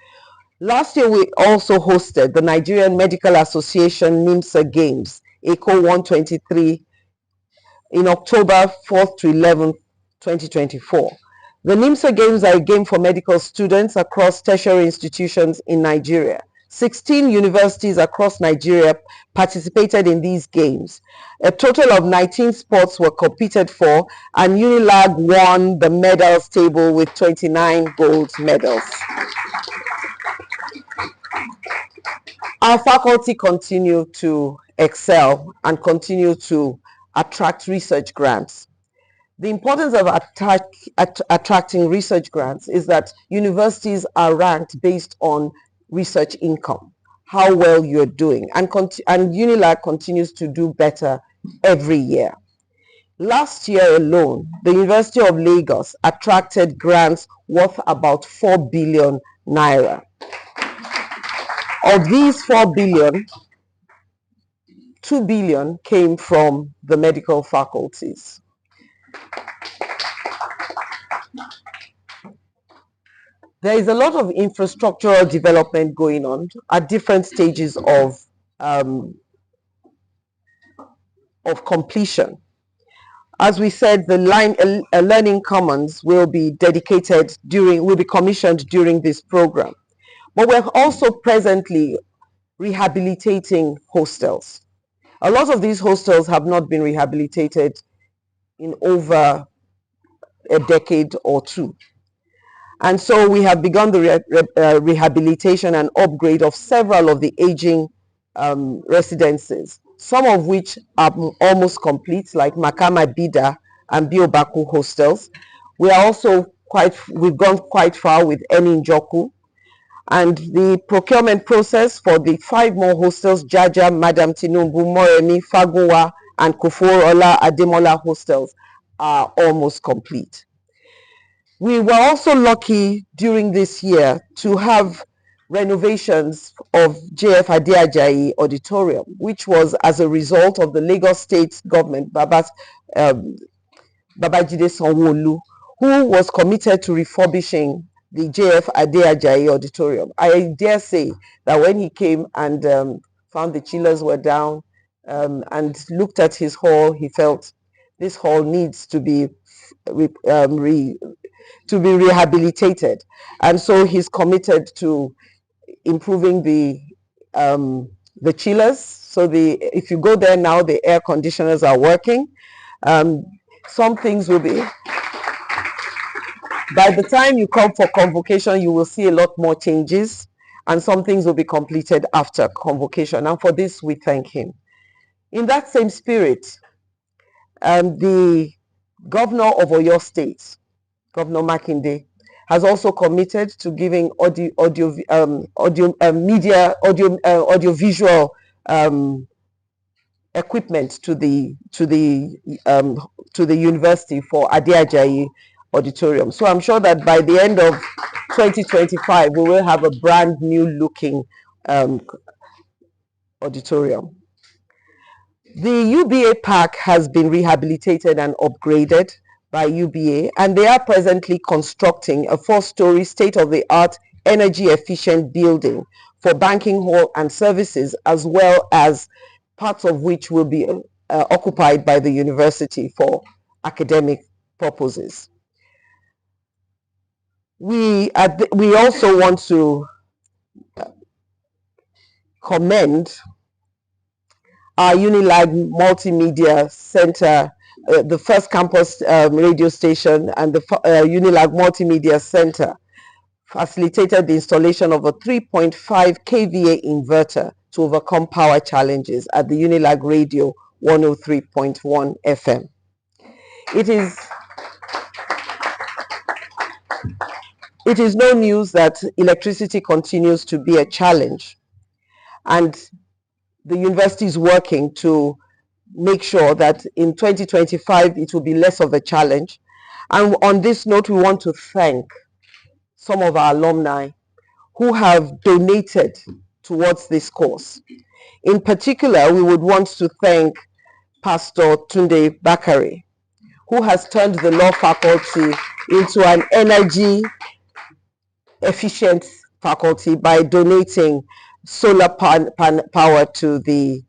Last year, we also hosted the Nigerian Medical Association NIMSA Games, ECO 123, in October 4th to 11th, 2024. The NIMSA Games are a game for medical students across tertiary institutions in Nigeria. 16 universities across Nigeria participated in these games. A total of 19 sports were competed for, and UNILAG won the medals table with 29 gold medals. Our faculty continue to excel and continue to attract research grants. The importance of attracting research grants is that universities are ranked based on research income, how well you're doing, and UNILAG continues to do better every year. Last year alone, the University of Lagos attracted grants worth about 4 billion naira. Of these 4 billion, 2 billion came from the medical faculties. There is a lot of infrastructural development going on at different stages of completion. As we said, the Learning Commons will be commissioned during this program. But we're also presently rehabilitating hostels. A lot of these hostels have not been rehabilitated in over a decade or two. And so we have begun the rehabilitation and upgrade of several of the aging residences, some of which are almost complete, like Makama Bida and Biobaku hostels. We've gone quite far with Eninjoku. And the procurement process for the 5 more hostels, Jaja, Madam Tinumbu, Moremi, Fagunwa, and Kuforola Ademola hostels, are almost complete. We were also lucky during this year to have renovations of JF Adeajayi Auditorium, which was as a result of the Lagos State government, Babajide Sanwo-Olu, who was committed to refurbishing the JF Adeajayi Auditorium. I dare say that when he came and found the chillers were down and looked at his hall, he felt this hall needs to be rehabilitated, and so he's committed to improving the chillers. So if you go there now, the air conditioners are working. Some things will be. By the time you come for convocation, you will see a lot more changes, and some things will be completed after convocation. And for this, we thank him. In that same spirit, The governor of Oyo State, Governor Makinde, has also committed to giving audiovisual equipment to the university for Ade Ajayi Auditorium. So I'm sure that by the end of 2025 we will have a brand new looking auditorium. The UBA Park has been rehabilitated and upgraded by UBA, and they are presently constructing a 4-story state-of-the-art energy efficient building for banking hall and services, as well as parts of which will be occupied by the university for academic purposes. We also want to commend our UNILAG Multimedia Center, the first campus radio station, and the UNILAG Multimedia Center facilitated the installation of a 3.5 kVA inverter to overcome power challenges at the UNILAG Radio 103.1 FM. It is no news that electricity continues to be a challenge, and the university is working to make sure that in 2025 it will be less of a challenge. And on this note, we want to thank some of our alumni who have donated towards this cause. In particular, we would want to thank Pastor Tunde Bakare, who has turned the law faculty into an energy efficient faculty by donating solar power to the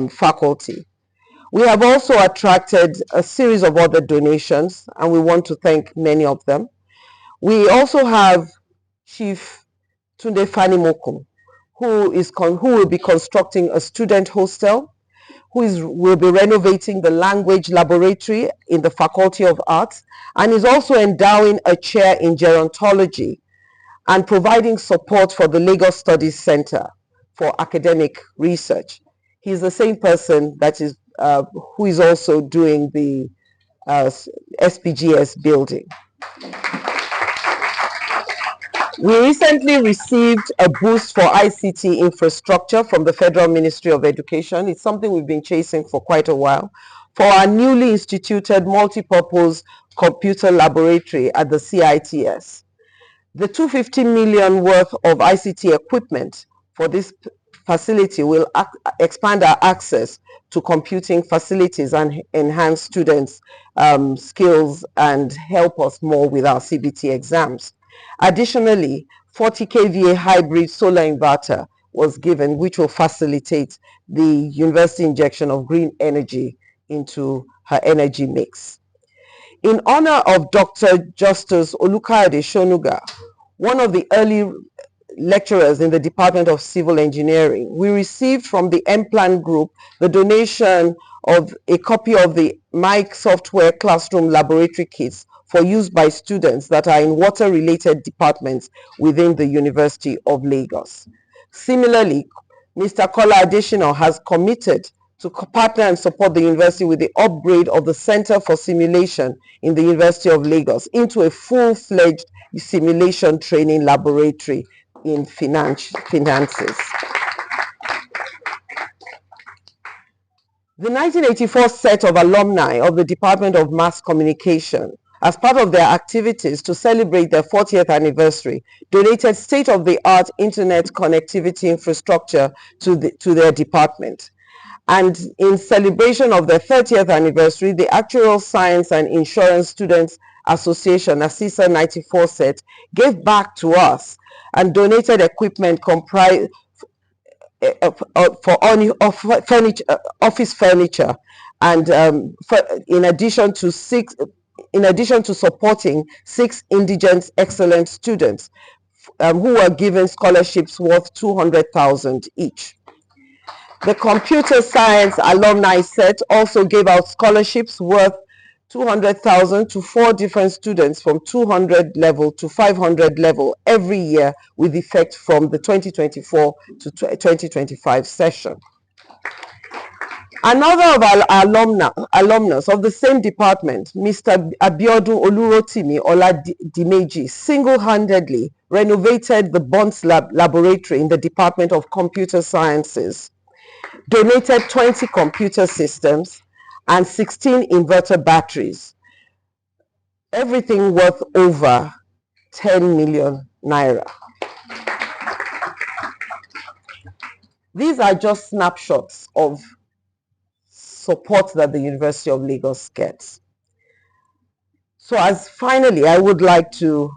faculty. We have also attracted a series of other donations, and we want to thank many of them. We also have Chief Tunde Fanimoko, who will be constructing a student hostel, will be renovating the language laboratory in the Faculty of Arts, and is also endowing a chair in gerontology and providing support for the Lagos Studies Center for academic research. He's the same person that is who is also doing the SPGS building. We recently received a boost for ICT infrastructure from the Federal Ministry of Education. It's something we've been chasing for quite a while, for our newly instituted multi-purpose computer laboratory at the CITS. The 250 million worth of ICT equipment for this facility will expand our access to computing facilities and enhance students' skills and help us more with our CBT exams. Additionally, 40 kVA hybrid solar inverter was given, which will facilitate the university injection of green energy into her energy mix. In honor of Dr. Justus Olukayode Shonuga, one of the early lecturers in the Department of Civil Engineering, we received from the M-Plan Group the donation of a copy of the Mike Software Classroom Laboratory Kits for use by students that are in water-related departments within the University of Lagos. Similarly, Mr. Kola Adesina has committed to partner and support the university with the upgrade of the Center for Simulation in the University of Lagos into a full-fledged simulation training laboratory in finances. The 1984 set of alumni of the Department of Mass Communication, as part of their activities to celebrate their 40th anniversary, donated state-of-the-art internet connectivity infrastructure to their department. And in celebration of their 30th anniversary, the Actuarial Science and Insurance Students Association, ASISA 94 set, gave back to us and donated equipment comprised for office furniture, and in addition to supporting 6 indigent excellent students who were given scholarships worth 200,000 each. The computer science alumni set also gave out scholarships worth 200,000 to 4 different students from 200 level to 500 level every year, with effect from the 2024 to 2025 session. Another of our alumnus of the same department, Mr. Abiodun Olurotimi Oladimeji, single-handedly renovated the Bonds Laboratory in the Department of Computer Sciences, donated 20 computer systems and 16 inverter batteries, everything worth over 10 million naira. These are just snapshots of support that the University of Lagos gets. So finally, I would like to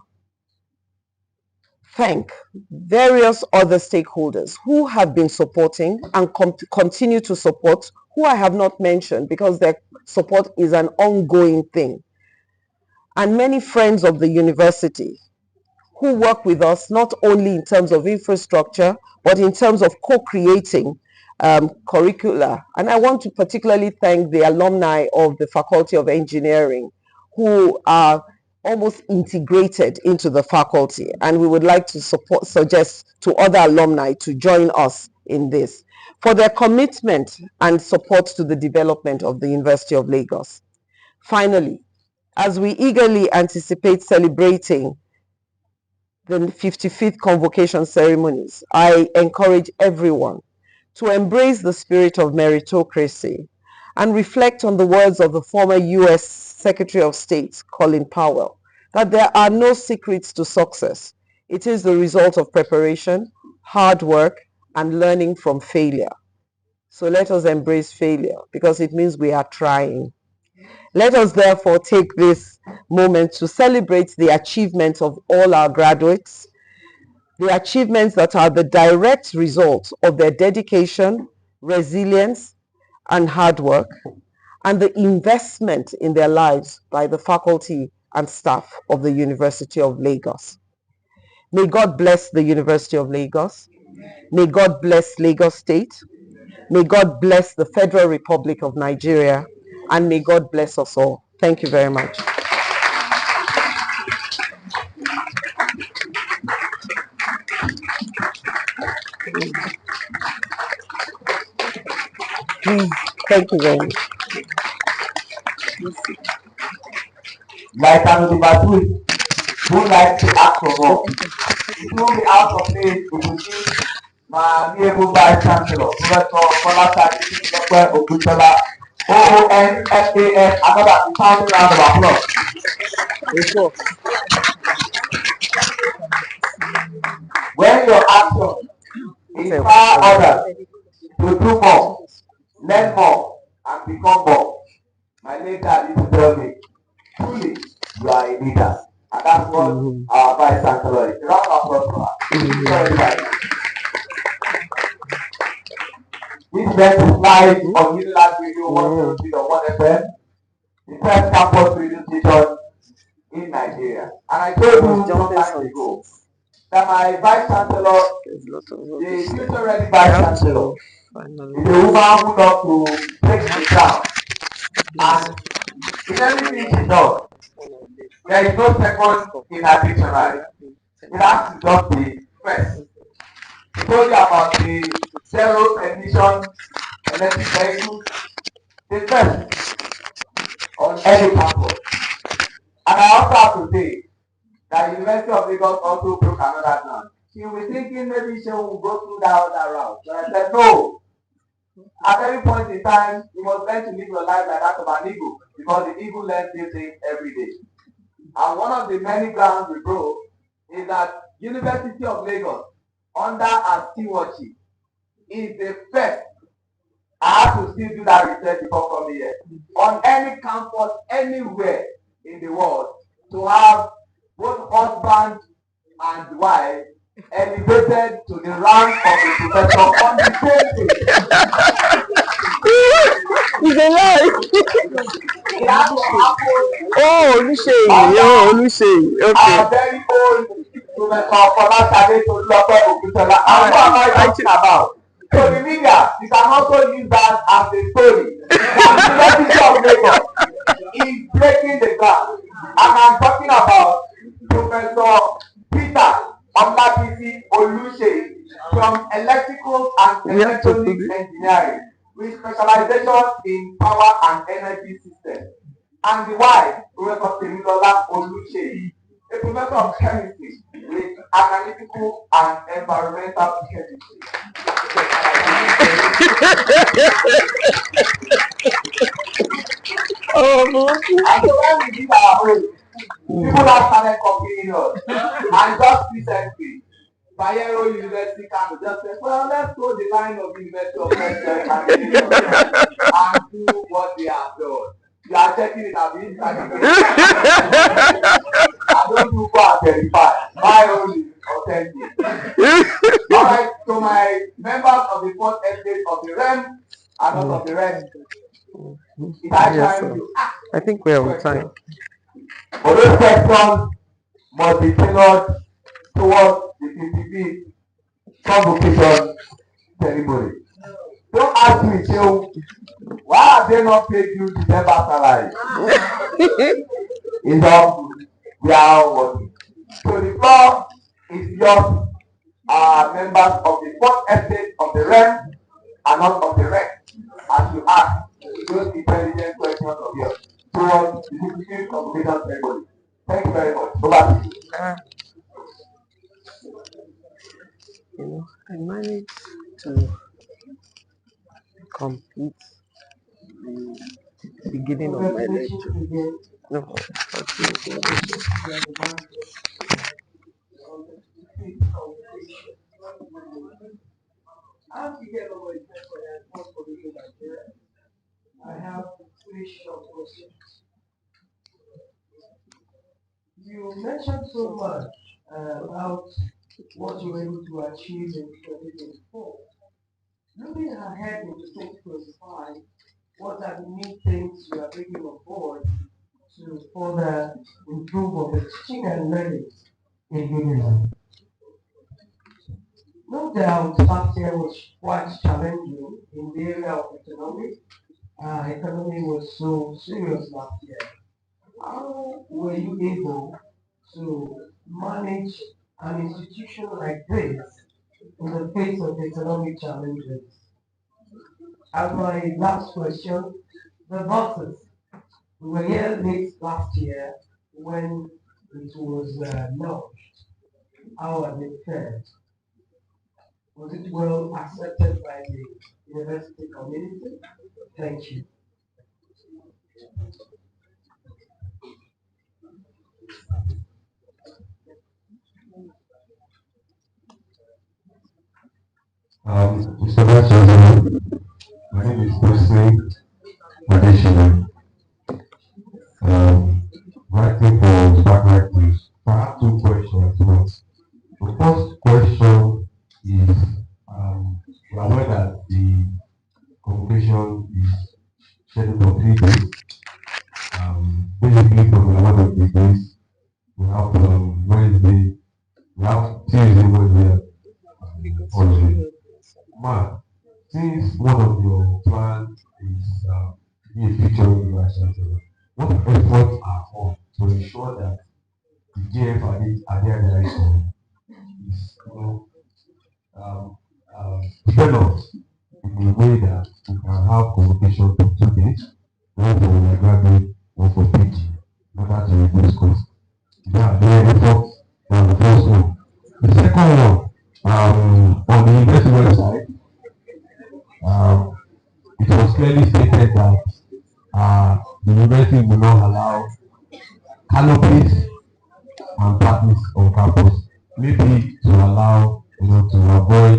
thank various other stakeholders who have been supporting and continue to support, who I have not mentioned because their support is an ongoing thing. And many friends of the university who work with us not only in terms of infrastructure, but in terms of co-creating curricula. And I want to particularly thank the alumni of the Faculty of Engineering who are almost integrated into the faculty. And we would like to suggest to other alumni to join us in this for their commitment and support to the development of the University of Lagos. Finally, as we eagerly anticipate celebrating the 55th convocation ceremonies, I encourage everyone to embrace the spirit of meritocracy and reflect on the words of the former U.S. Secretary of State, Colin Powell, that there are no secrets to success. It is the result of preparation, hard work, and learning from failure. So let us embrace failure because it means we are trying. Let us therefore take this moment to celebrate the achievements of all our graduates, the achievements that are the direct result of their dedication, resilience, and hard work, and the investment in their lives by the faculty and staff of the University of Lagos. May God bless the University of Lagos. May God bless Lagos State. May God bless the Federal Republic of Nigeria. And may God bless us all. Thank you very much. Thank you very much. Like I'm the who like to ask for more. It will be out of place if we see my amiable Vice-Chancellor, Professor Folasade, Ogunsola, OONFAS, another 1,000 round of applause. When your action inspire others to do more, learn more, and become more, my leader used to tell me, truly, you are a leader. And that's what our Vice-Chancellor is. A round of applause for her. This event is live on UNILAG Radio 103.1 FM, the first campus radio station in Nigeria. And I told you some time ago that my Vice-Chancellor, the future-ready Vice-Chancellor, is a woman who loves to break the ground. And in everything she does, there is no second in her dictionary. It has to just be first. She told you about the zero emission electric vehicles, the first on any campus. And I also have to say that the University of Lagos also broke another ground. She was thinking maybe she will go through that other route. But I said no. At every point in time, you must learn to live your life like that of an eagle, because the eagle learns new things every day. And one of the many grounds we broke is that University of Lagos, under our stewardship, is the first. I have to still do that research before coming here. On any campus, anywhere in the world, to have both husband and wife elevated to the rank of the professor on the same day. It's a lie. It has to happen. Oh, Oluseyi. Okay. Our very old Professor Folasade, Tolulope, Ogunsola. And what am I talking about? So the media, you can also use that as a story. The University of Lagos is breaking the ground. And I'm talking about Professor Peter Olabisi Oluseyi from Electrical and Electronic Engineering. with specialization in power and energy systems. And the wife, Professor Tolulope, a professor of chemistry with analytical and environmental chemistry. And so when we did our own, people have started complaining us. And just recently, Bayero University Kano just said, well, let's go the line of University of Western and do what they have done. You are checking it at the internet. I don't do for verify. My own is authentic. All right, so my members of the fourth estate of the REM are not of the REM. Yes, sir. I think we are on time. But those questions must be tailored towards the 55th convocation ceremony. Don't ask me, so why have they not paid you December salary? It's all we are all working. So the floor is yours, members of the fourth estate of the REM and not of the REM, as you ask those intelligent questions of yours towards the 55th convocation ceremony. Thank you very much. Over to you. You know, I managed to complete the beginning of my lecture. No, I have 3 short questions. You mentioned so much about what you were able to achieve in 2024. Looking ahead into 2025, what are the new things you are bringing on board to further improve on the teaching and learning in UNILAG? No doubt, last year was quite challenging in the area of economy. Economy was so serious last year. How were you able to manage an institution like this in the face of economic challenges? As my last question, the buses. We were here late last year when it was launched. How has it fared? Was it well accepted by the university community? Thank you. Mr. Vice-Chancellor, my name is Wesley Additional. Writing for Backlight News. I have 2 questions. The first question is, we are aware that the convocation is scheduled for 3 days. Basically, for one of the days, we have Wednesday, we have Tuesday, Wednesday, Thursday. Ma, since one of your plans is be a future Vice-Chancellor, what efforts are on to ensure that the GF are there direction is developed in a way that we can have convocation for 2 days, one for undergraduate, one for PG, in order to reduce costs. That the efforts on the first one. The second one, on the university website, it was clearly stated that the university will not allow canopies and parties on campus, maybe to allow, to avoid,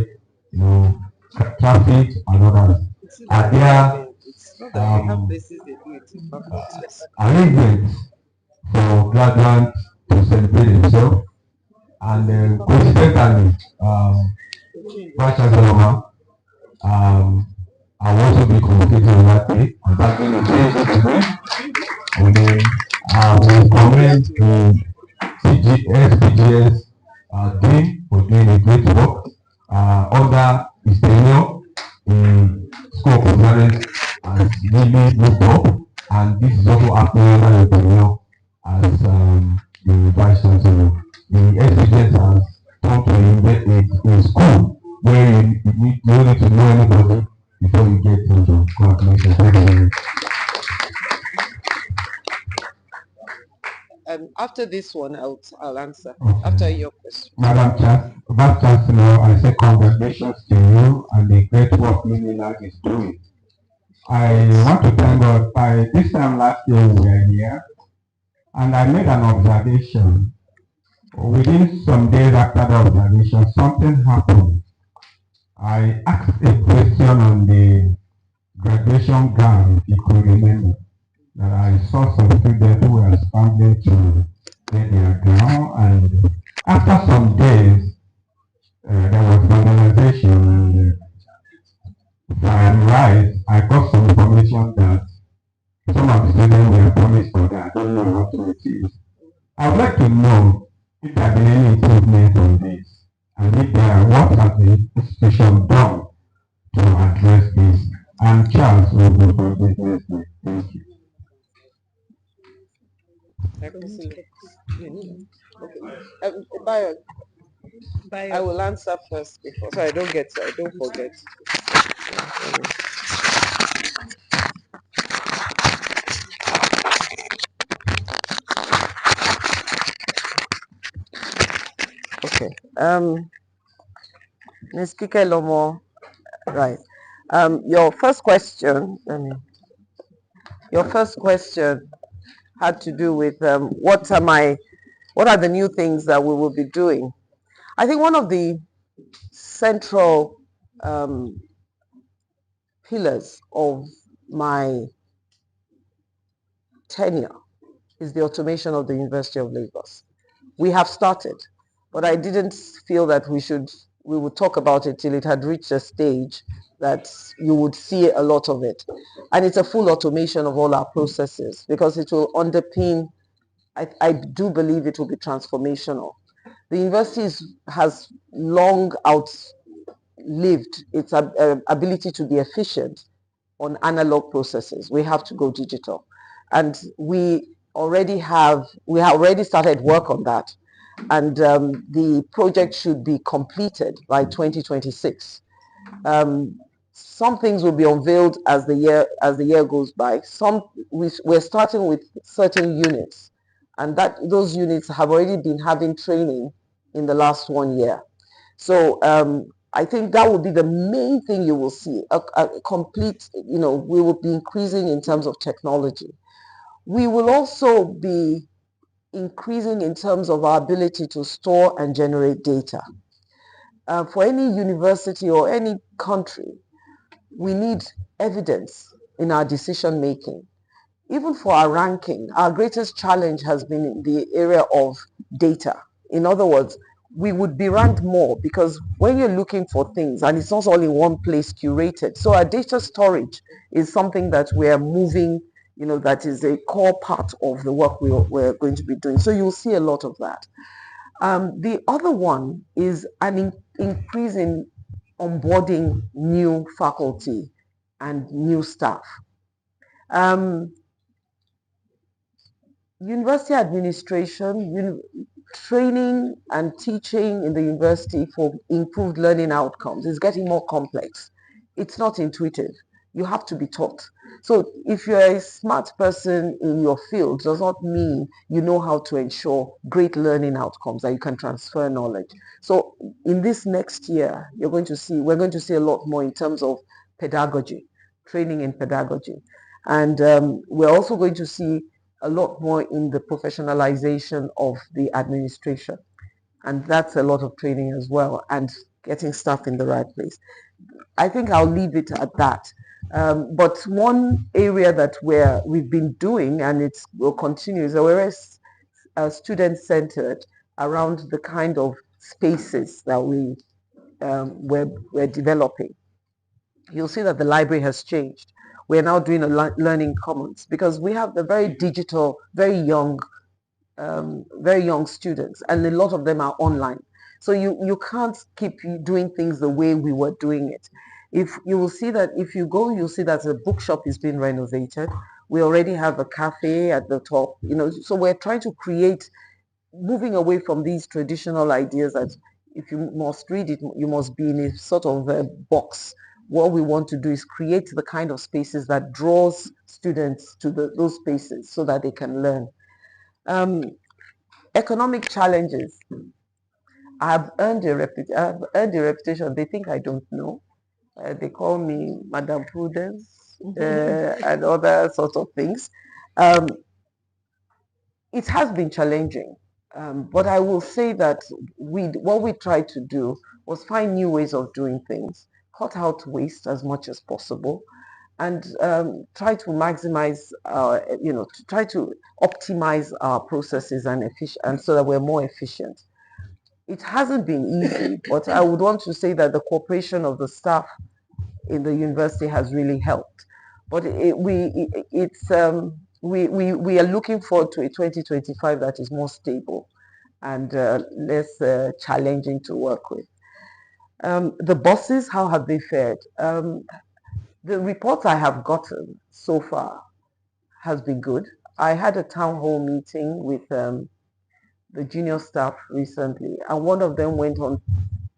traffic and others. Are there arrangements for graduates to celebrate themselves? And coincidentally, Vice-Chancellor, I will also be communicating on that day, and that's going to change. And then we commend the SPGS team for doing a great work under his tenure in School of Governance has really moved up, and this is also happening under your tenure as the Vice-Chancellor. The SPGS has come to a school where you don't need to know anybody. before you get into coordination. Thank you very much. After this one, I'll answer. Okay. After your question. Vice-Chancellor, I say congratulations to you and the great work UNILAG is doing. I want to thank God. This time last year we were here, and I made an observation. Within some days after the observation, something happened. I asked a question on the graduation gown, if you could remember, that I saw some students who were scrambling to get their gown, and after some days, there was vandalization, and if I'm right, I got some information that some of the students were punished for that. I don't know how to receive. I would like to know if there have been any improvement on this, and if there are, what has the institution done to address this? And Charles will go for business. Thank you. Bayo, I will answer first before, so I don't forget. Okay. Ms. Kike Lomo, right. Your first question had to do with what are the new things that we will be doing. I think one of the central pillars of my tenure is the automation of the University of Lagos. We have started, but I didn't feel that we would talk about it till it had reached a stage that you would see a lot of it. And it's a full automation of all our processes because it will underpin, I do believe it will be transformational. The university has long outlived its ability to be efficient on analog processes. We have to go digital. And we already started work on that. And the project should be completed by 2026. Some things will be unveiled as the year goes by. We're starting with certain units, and those units have already been having training in the last 1 year. So I think that will be the main thing you will see, a complete, we will be increasing in terms of technology. We will also be increasing in terms of our ability to store and generate data. For any university or any country, we need evidence in our decision making. Even for our ranking, our greatest challenge has been in the area of data. In other words, we would be ranked more because when you're looking for things and it's not all in one place curated. So our data storage is something that we're moving, that is a core part of the work we're going to be doing. So you'll see a lot of that. The other one is an increase in onboarding new faculty and new staff. University administration, training and teaching in the university for improved learning outcomes is getting more complex. It's not intuitive. You have to be taught. So if you're a smart person in your field, does not mean you know how to ensure great learning outcomes, that you can transfer knowledge. So in this next year, we're going to see a lot more in terms of pedagogy, training in pedagogy. And we're also going to see a lot more in the professionalization of the administration. And that's a lot of training as well, and getting staff in the right place. I think I'll leave it at that. But one area that we've been doing, and it will continue, is we're student-centered around the kind of spaces that we're developing. You'll see that the library has changed. We're now doing a learning commons because we have the very digital, very young students, and a lot of them are online. So you can't keep doing things the way we were doing it. If you will see that if you go, you'll see that the bookshop is being renovated. We already have a cafe at the top, so we're trying to create, moving away from these traditional ideas that if you must read it, you must be in a sort of a box. what we want to do is create the kind of spaces that draws students to those spaces so that they can learn. Economic challenges. I've earned a reputation. They think I don't know. They call me Madam Prudence and other sorts of things. It has been challenging, but I will say that what we tried to do was find new ways of doing things, cut out waste as much as possible, and try to maximize, to try to optimize our processes and so that we're more efficient. It hasn't been easy, but I would want to say that the cooperation of the staff in the university has really helped. But we are looking forward to a 2025 that is more stable and less challenging to work with. The buses, how have they fared? The reports I have gotten so far has been good. I had a town hall meeting with the junior staff recently, and one of them went on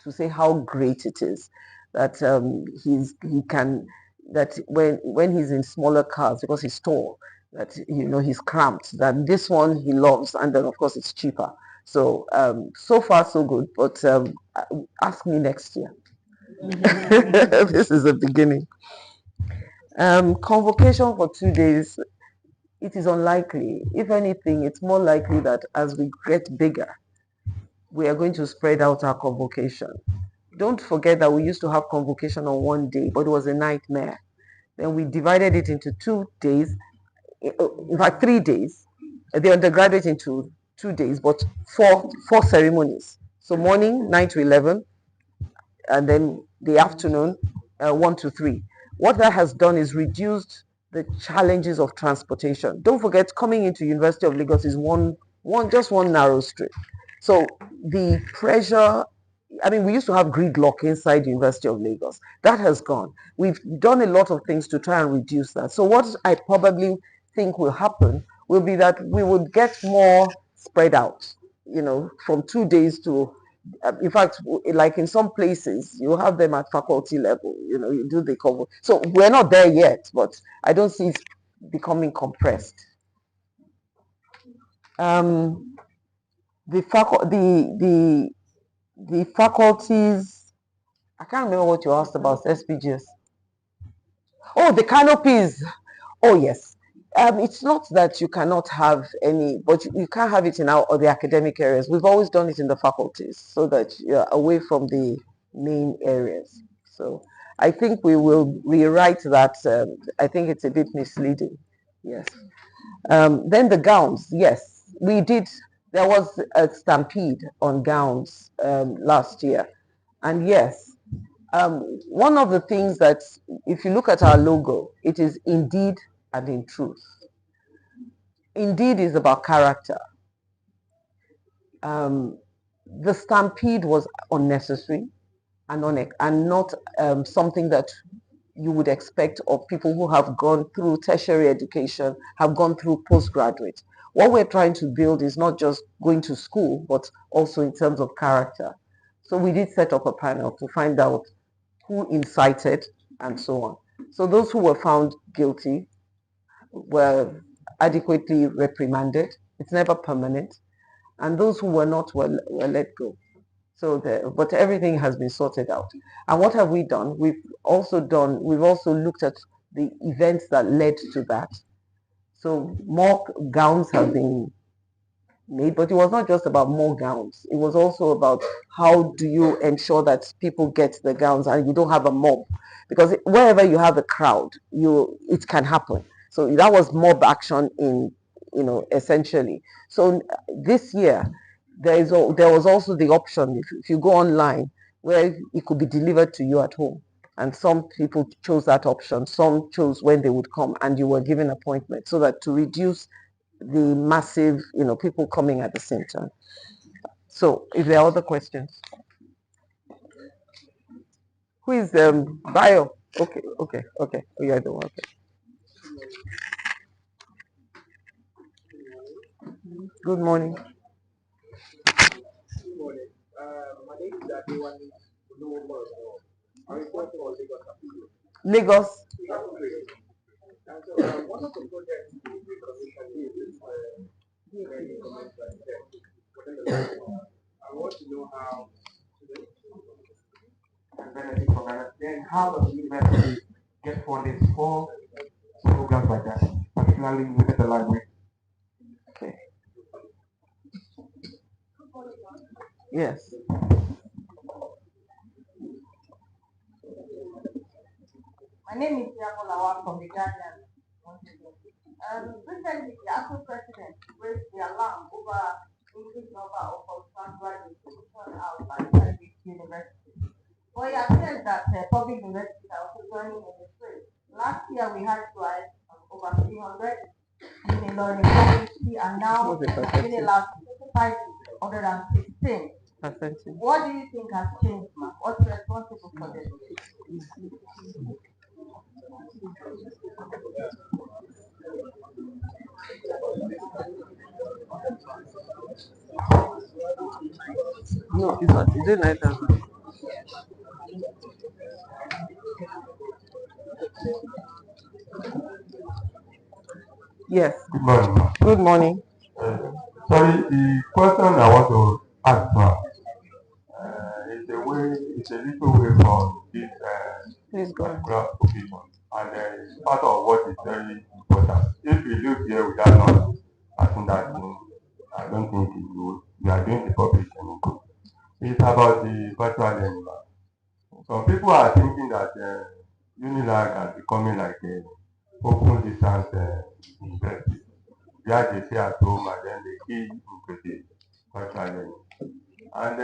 to say how great it is that when he's in smaller cars, because he's tall, that he's cramped, that this one he loves, and then of course it's cheaper. So so far so good, but ask me next year. This is the beginning. Convocation for 2 days, it is unlikely. If anything, it's more likely that as we get bigger, we are going to spread out our convocation. Don't forget that we used to have convocation on one day, but it was a nightmare. Then we divided it into 2 days, in fact 3 days. The undergraduate into 2 days, but four ceremonies. So morning 9 to 11, and then the afternoon 1 to 3. What that has done is reduced the challenges of transportation. Don't forget, coming into University of Lagos is just one narrow street. So the pressure, I mean, we used to have gridlock inside University of Lagos. That has gone. We've done a lot of things to try and reduce that. So what I probably think will happen will be that we would get more spread out, from 2 days to, in fact, like in some places, you have them at faculty level, you do the cover. So we're not there yet, but I don't see it becoming compressed. The faculties, I can't remember what you asked about SPGS. Oh, the canopies. Oh, yes. It's not that you cannot have any, but you can't have it in the academic areas. We've always done it in the faculties so that you're away from the main areas. So I think we will rewrite that. I think it's a bit misleading. Yes. Then the gowns. Yes, we did. There was a stampede on gowns last year. And yes, one of the things that, if you look at our logo, it is indeed and in truth. Indeed is about character. The stampede was unnecessary and not something that you would expect of people who have gone through tertiary education, have gone through postgraduate. What we're trying to build is not just going to school, but also in terms of character. So we did set up a panel to find out who incited and so on. So those who were found guilty were adequately reprimanded. It's never permanent. And those who were not were let go. So but everything has been sorted out. And what have we done? We've also looked at the events that led to that. So more gowns have been made, but it was not just about more gowns. It was also about how do you ensure that people get the gowns and you don't have a mob, because wherever you have a crowd, it can happen. So that was mob action essentially. So this year there was also the option, if you go online, where it could be delivered to you at home. And some people chose that option. Some chose when they would come and you were given appointment, so that to reduce the massive, people coming at the same time. So if there are other questions. Who is Bio? Okay. Oh, you're the one. Okay. Good morning. Good morning. My name is Adewale Oluwomoro. Lagos. One of the projects the Pre-Convocation is very comments like that. I want to know how and benefit from that. Then how does the university get funded for programs like that, particularly within the library? Okay. Yes. My name is Yabolawa from the Guardian. Recently, the ASU president raised the alarm over increased number of postgraduate institutions outside private universities. But it appears that public universities are also joining in the trade. Last year, we had over 300 UNILAG, and now UNILAG 516. What do you think has changed, ma'am? What's responsible for this? No, it's not. Is it 9,000? Yes. Good morning, ma'am. Good morning. Sorry, the question I want to ask, ma'am, it's a little way from this particular occasion, and it's part of what is very important. If we look here without knowledge, I think that I don't think we are doing the public any good. It's about the virtual learning. Some people are thinking that UNILAG is becoming like a open distance university, where they stay at home and then they key into the virtual learning. And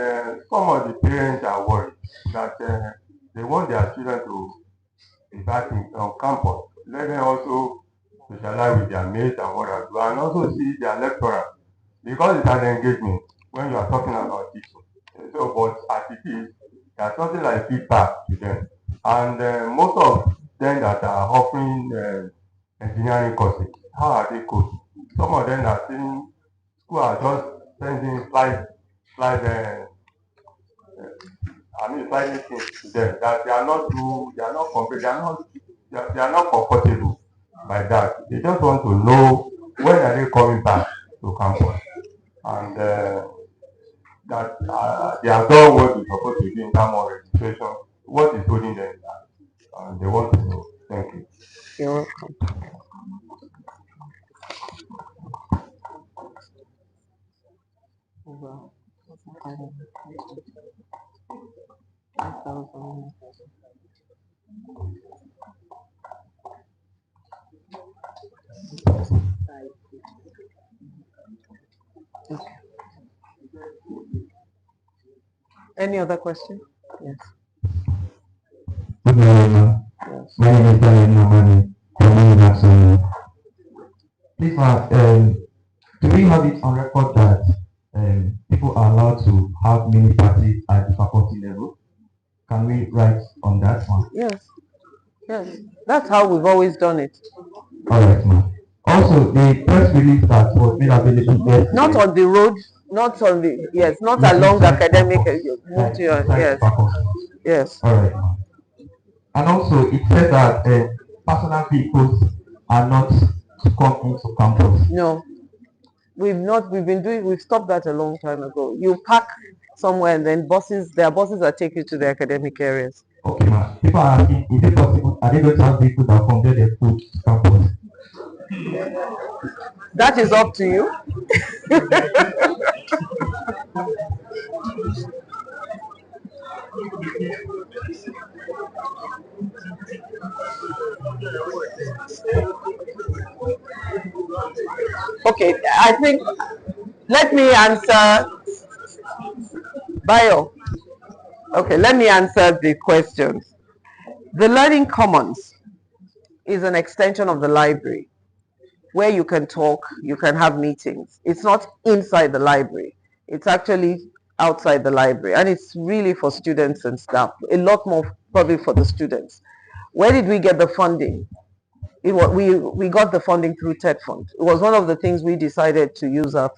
some of the parents are worried that they want their children to be back on campus, let them also socialize with their mates and what have you, and also see their lecturer, because it's an engagement when you are talking about teaching. So, but as it is, there's something like feedback to them, and most of them that are offering engineering courses, how are they coding? Some of them are saying school are just sending slide sliding things to them that they are not comfortable by that. They just want to know when are they coming back to campus, and that they have done what they're supposed to do in terms of registration. What is holding them back? And they want to know. Thank you. You're welcome. Okay. Any other question? Yes. Good morning, ma'am. Yes. My name is Daniel Nomani from UNILAG. Please, ma'am, do we have it on record that people are allowed to have mini parties at the faculty level? Can we write on that one? Yes. Yes. That's how we've always done it. All right, ma'am. Also, the press release that was made available yesterday, not on the road, not on the not along academic yes. Yes. All right, ma'am. And also, it says that personal vehicles are not to come into campus. No, we've stopped that a long time ago. You park somewhere and then there are buses that take you to the academic areas. Okay, ma'am. People are asking, is it possible, are they going to have vehicles that convey their food to campus? That is up to you. Okay, I think, let me answer, Bio. Okay, let me answer the questions. The Learning Commons is an extension of the library where you can talk, you can have meetings. It's not inside the library. It's actually outside the library, and it's really for students and staff, a lot more probably for the students. Where did we get the funding? We got the funding through TED Fund. It was one of the things we decided to use our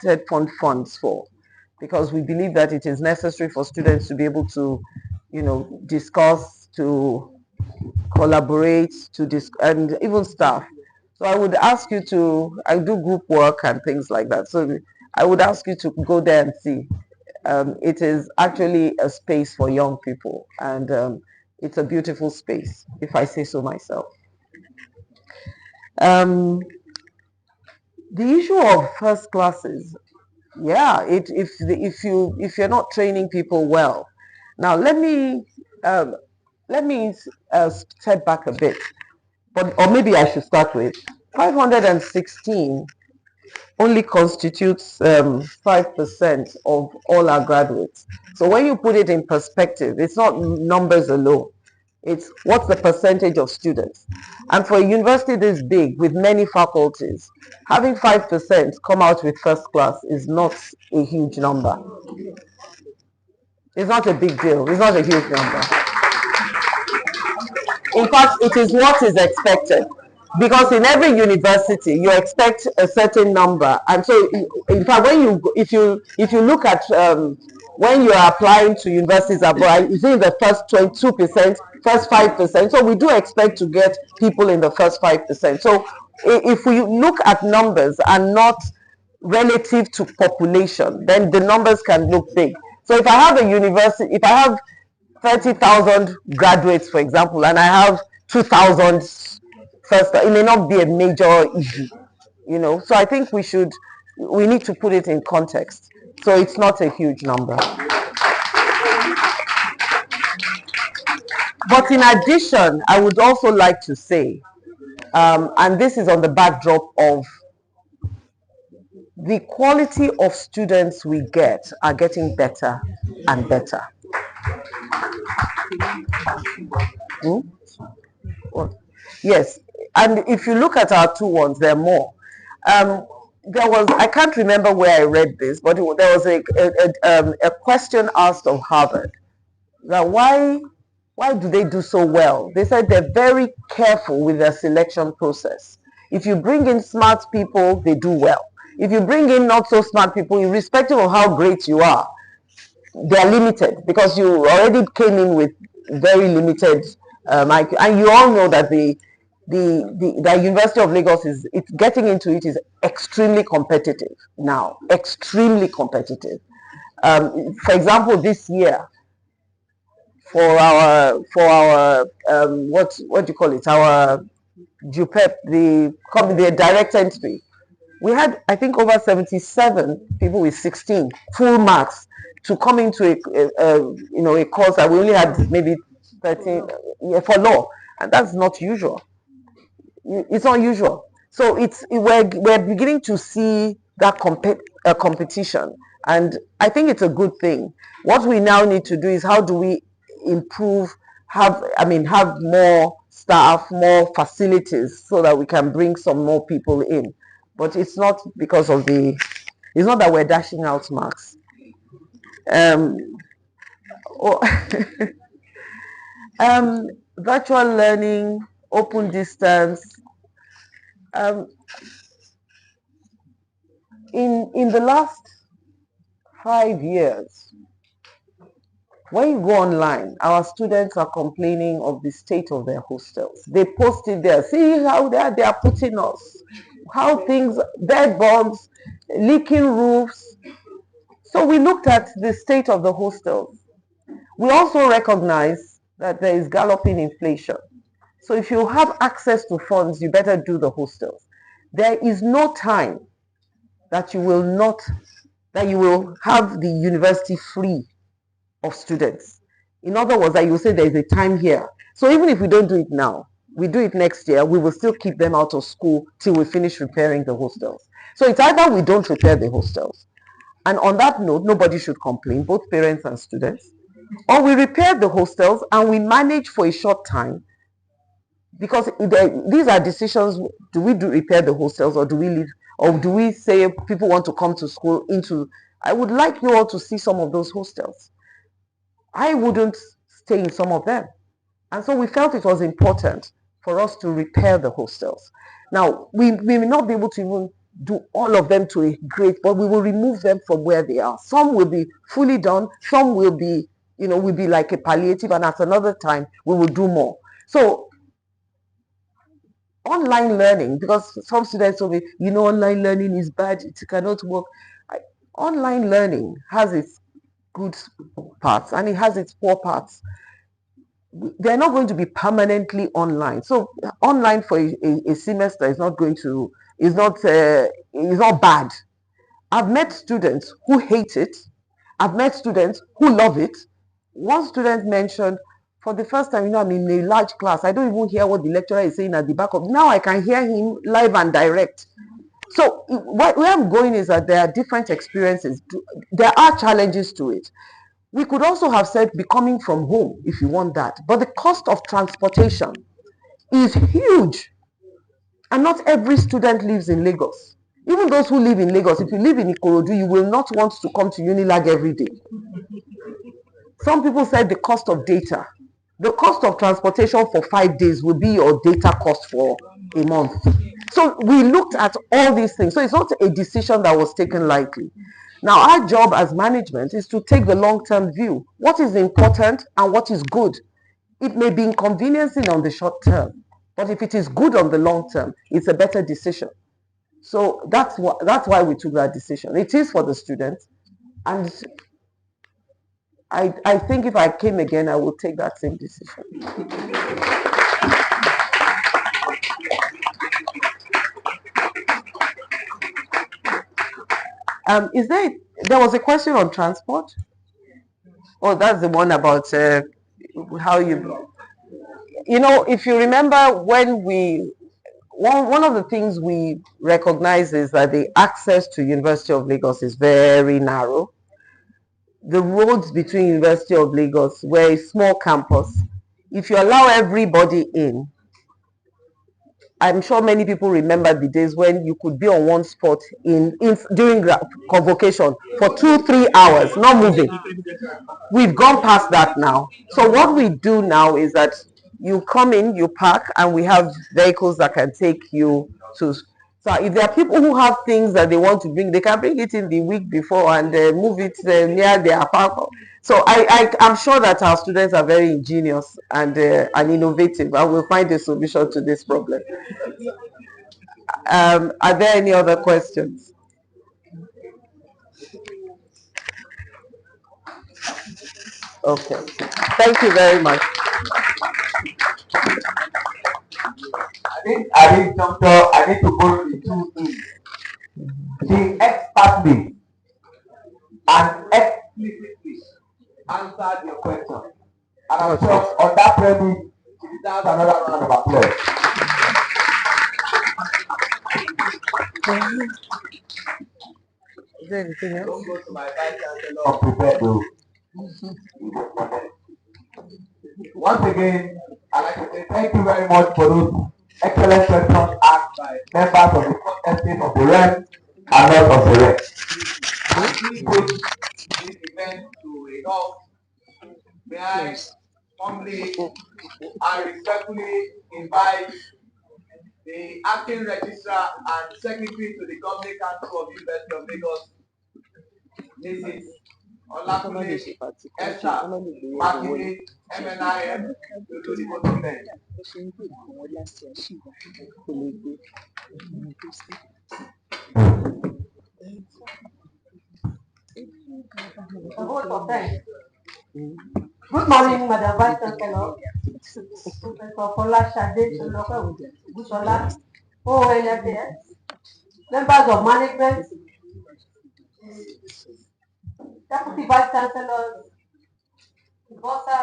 TED Fund funds for, because we believe that it is necessary for students to be able to discuss, to collaborate, and even staff. So I would ask you to, I do group work and things like that. So I would ask you to go there and see. It is actually a space for young people, and it's a beautiful space, if I say so myself. The issue of first classes, yeah, if you're not training people well. Now um, let me step back a bit, or maybe I should start with 516 only constitutes 5% of all our graduates. So when you put it in perspective, it's not numbers alone. It's what's the percentage of students. And for a university this big with many faculties, having 5% come out with first class is not a huge number. It's not a big deal. It's not a huge number. In fact, it is what is expected. Because in every university you expect a certain number, and so in fact if you look at when you are applying to universities abroad, you see the first 22%, first 5%. So we do expect to get people in the first 5%. So if we look at numbers and not relative to population, then the numbers can look big. So if I have a university, if I have 30,000 graduates, for example, and I have 2,000 first, it may not be a major issue, So I think we need to put it in context. So it's not a huge number. But in addition, I would also like to say, and this is on the backdrop of the quality of students we get are getting better and better. Yes, and if you look at our 2-1s, there are more. I can't remember where I read this, but there was a question asked of Harvard, that why do they do so well? They said they're very careful with their selection process. If you bring in smart people, they do well. If you bring in not so smart people, irrespective of how great you are, they're limited because you already came in with very limited IQ. And you all know that the University of Lagos it's getting into it is extremely competitive now, extremely competitive. For example, this year, for our what do you call it, our JUPEP, the direct entry, we had, I think, over 77 people with 16 full marks to come into a course that we only had maybe 13 for law, and that's not usual. It's not usual. So we're beginning to see that competition, and I think it's a good thing. What we now need to do is, how do we improve, have more staff, more facilities, so that we can bring some more people in. But it's not because of it's not that we're dashing out marks. Virtual learning, open distance. In the last 5 years, when you go online, our students are complaining of the state of their hostels. They post it there. See how they are putting us. How things, bed bugs, leaking roofs. So we looked at the state of the hostels. We also recognize that there is galloping inflation. So if you have access to funds, you better do the hostels. There is no time that you will have the university free of students. In other words, that you say there is a time here. So even if we don't do it now, we do it next year, we will still keep them out of school till we finish repairing the hostels. So it's either we don't repair the hostels, and on that note, nobody should complain, both parents and students, or we repair the hostels and we manage for a short time, because these are decisions. Do we repair the hostels, or do we leave, or do we say people want to come to school into? I would like you all to see some of those hostels. I wouldn't stay in some of them. And so we felt it was important for us to repair the hostels. Now, we may not be able to even do all of them to a great, but we will remove them from where they are. Some will be fully done, some will be will be like a palliative, and at another time we will do more. So online learning, because some students told me, online learning is bad, it cannot work. Online learning has its good parts and it has its poor parts. They're not going to be permanently online. So online for a semester is not bad. I've met students who hate it. I've met students who love it. One student mentioned, for the first time, I'm in a large class. I don't even hear what the lecturer is saying at the back of. Now I can hear him live and direct. So where I'm going is that there are different experiences. There are challenges to it. We could also have said be coming from home if you want that. But the cost of transportation is huge. And not every student lives in Lagos. Even those who live in Lagos, if you live in Ikorodu, you will not want to come to UNILAG every day. Some people said the cost of data. The cost of transportation for 5 days will be your data cost for a month. So we looked at all these things. So it's not a decision that was taken lightly. Now, our job as management is to take the long-term view. What is important and what is good? It may be inconveniencing on the short term, but if it is good on the long term, it's a better decision. So that's why we took that decision. It is for the students, and I think if I came again, I would take that same decision. There was a question on transport? Oh, that's the one about how if you remember when one of the things we recognize is that the access to University of Lagos is very narrow. The roads between University of Lagos were a small campus. If you allow everybody in, I'm sure many people remember the days when you could be on one spot during convocation for 2-3 hours, not moving. We've gone past that now. So what we do now is that you come in, you park, and we have vehicles that can take you to. So if there are people who have things that they want to bring, they can bring it in the week before and move it near their park. So I'm sure that our students are very ingenious and innovative, and will find a solution to this problem. Are there any other questions? Okay. Thank you very much. I need to go into it. She expertly and explicitly answered your question. And I'm sure on that premise, she deserves another round of applause. Is there anything else? Don't go to my Vice-Chancellor unprepared though. Once again, I'd like to say thank you very much for those excellent questions asked by members of the first estate of the REM and not of the REM. As we take this event to a halt, may I humbly and respectfully invite the acting registrar and secretary to the Governing Council of University of Lagos, Mrs. Olakunle Esther Makinde, MNIM, to do the voting. Good morning, Madam Vice-Chancellor, Professor Folasade, Tolulope, Ogunsola, ONFS, members of management, Deputy Vice-Chancellor, Bossa,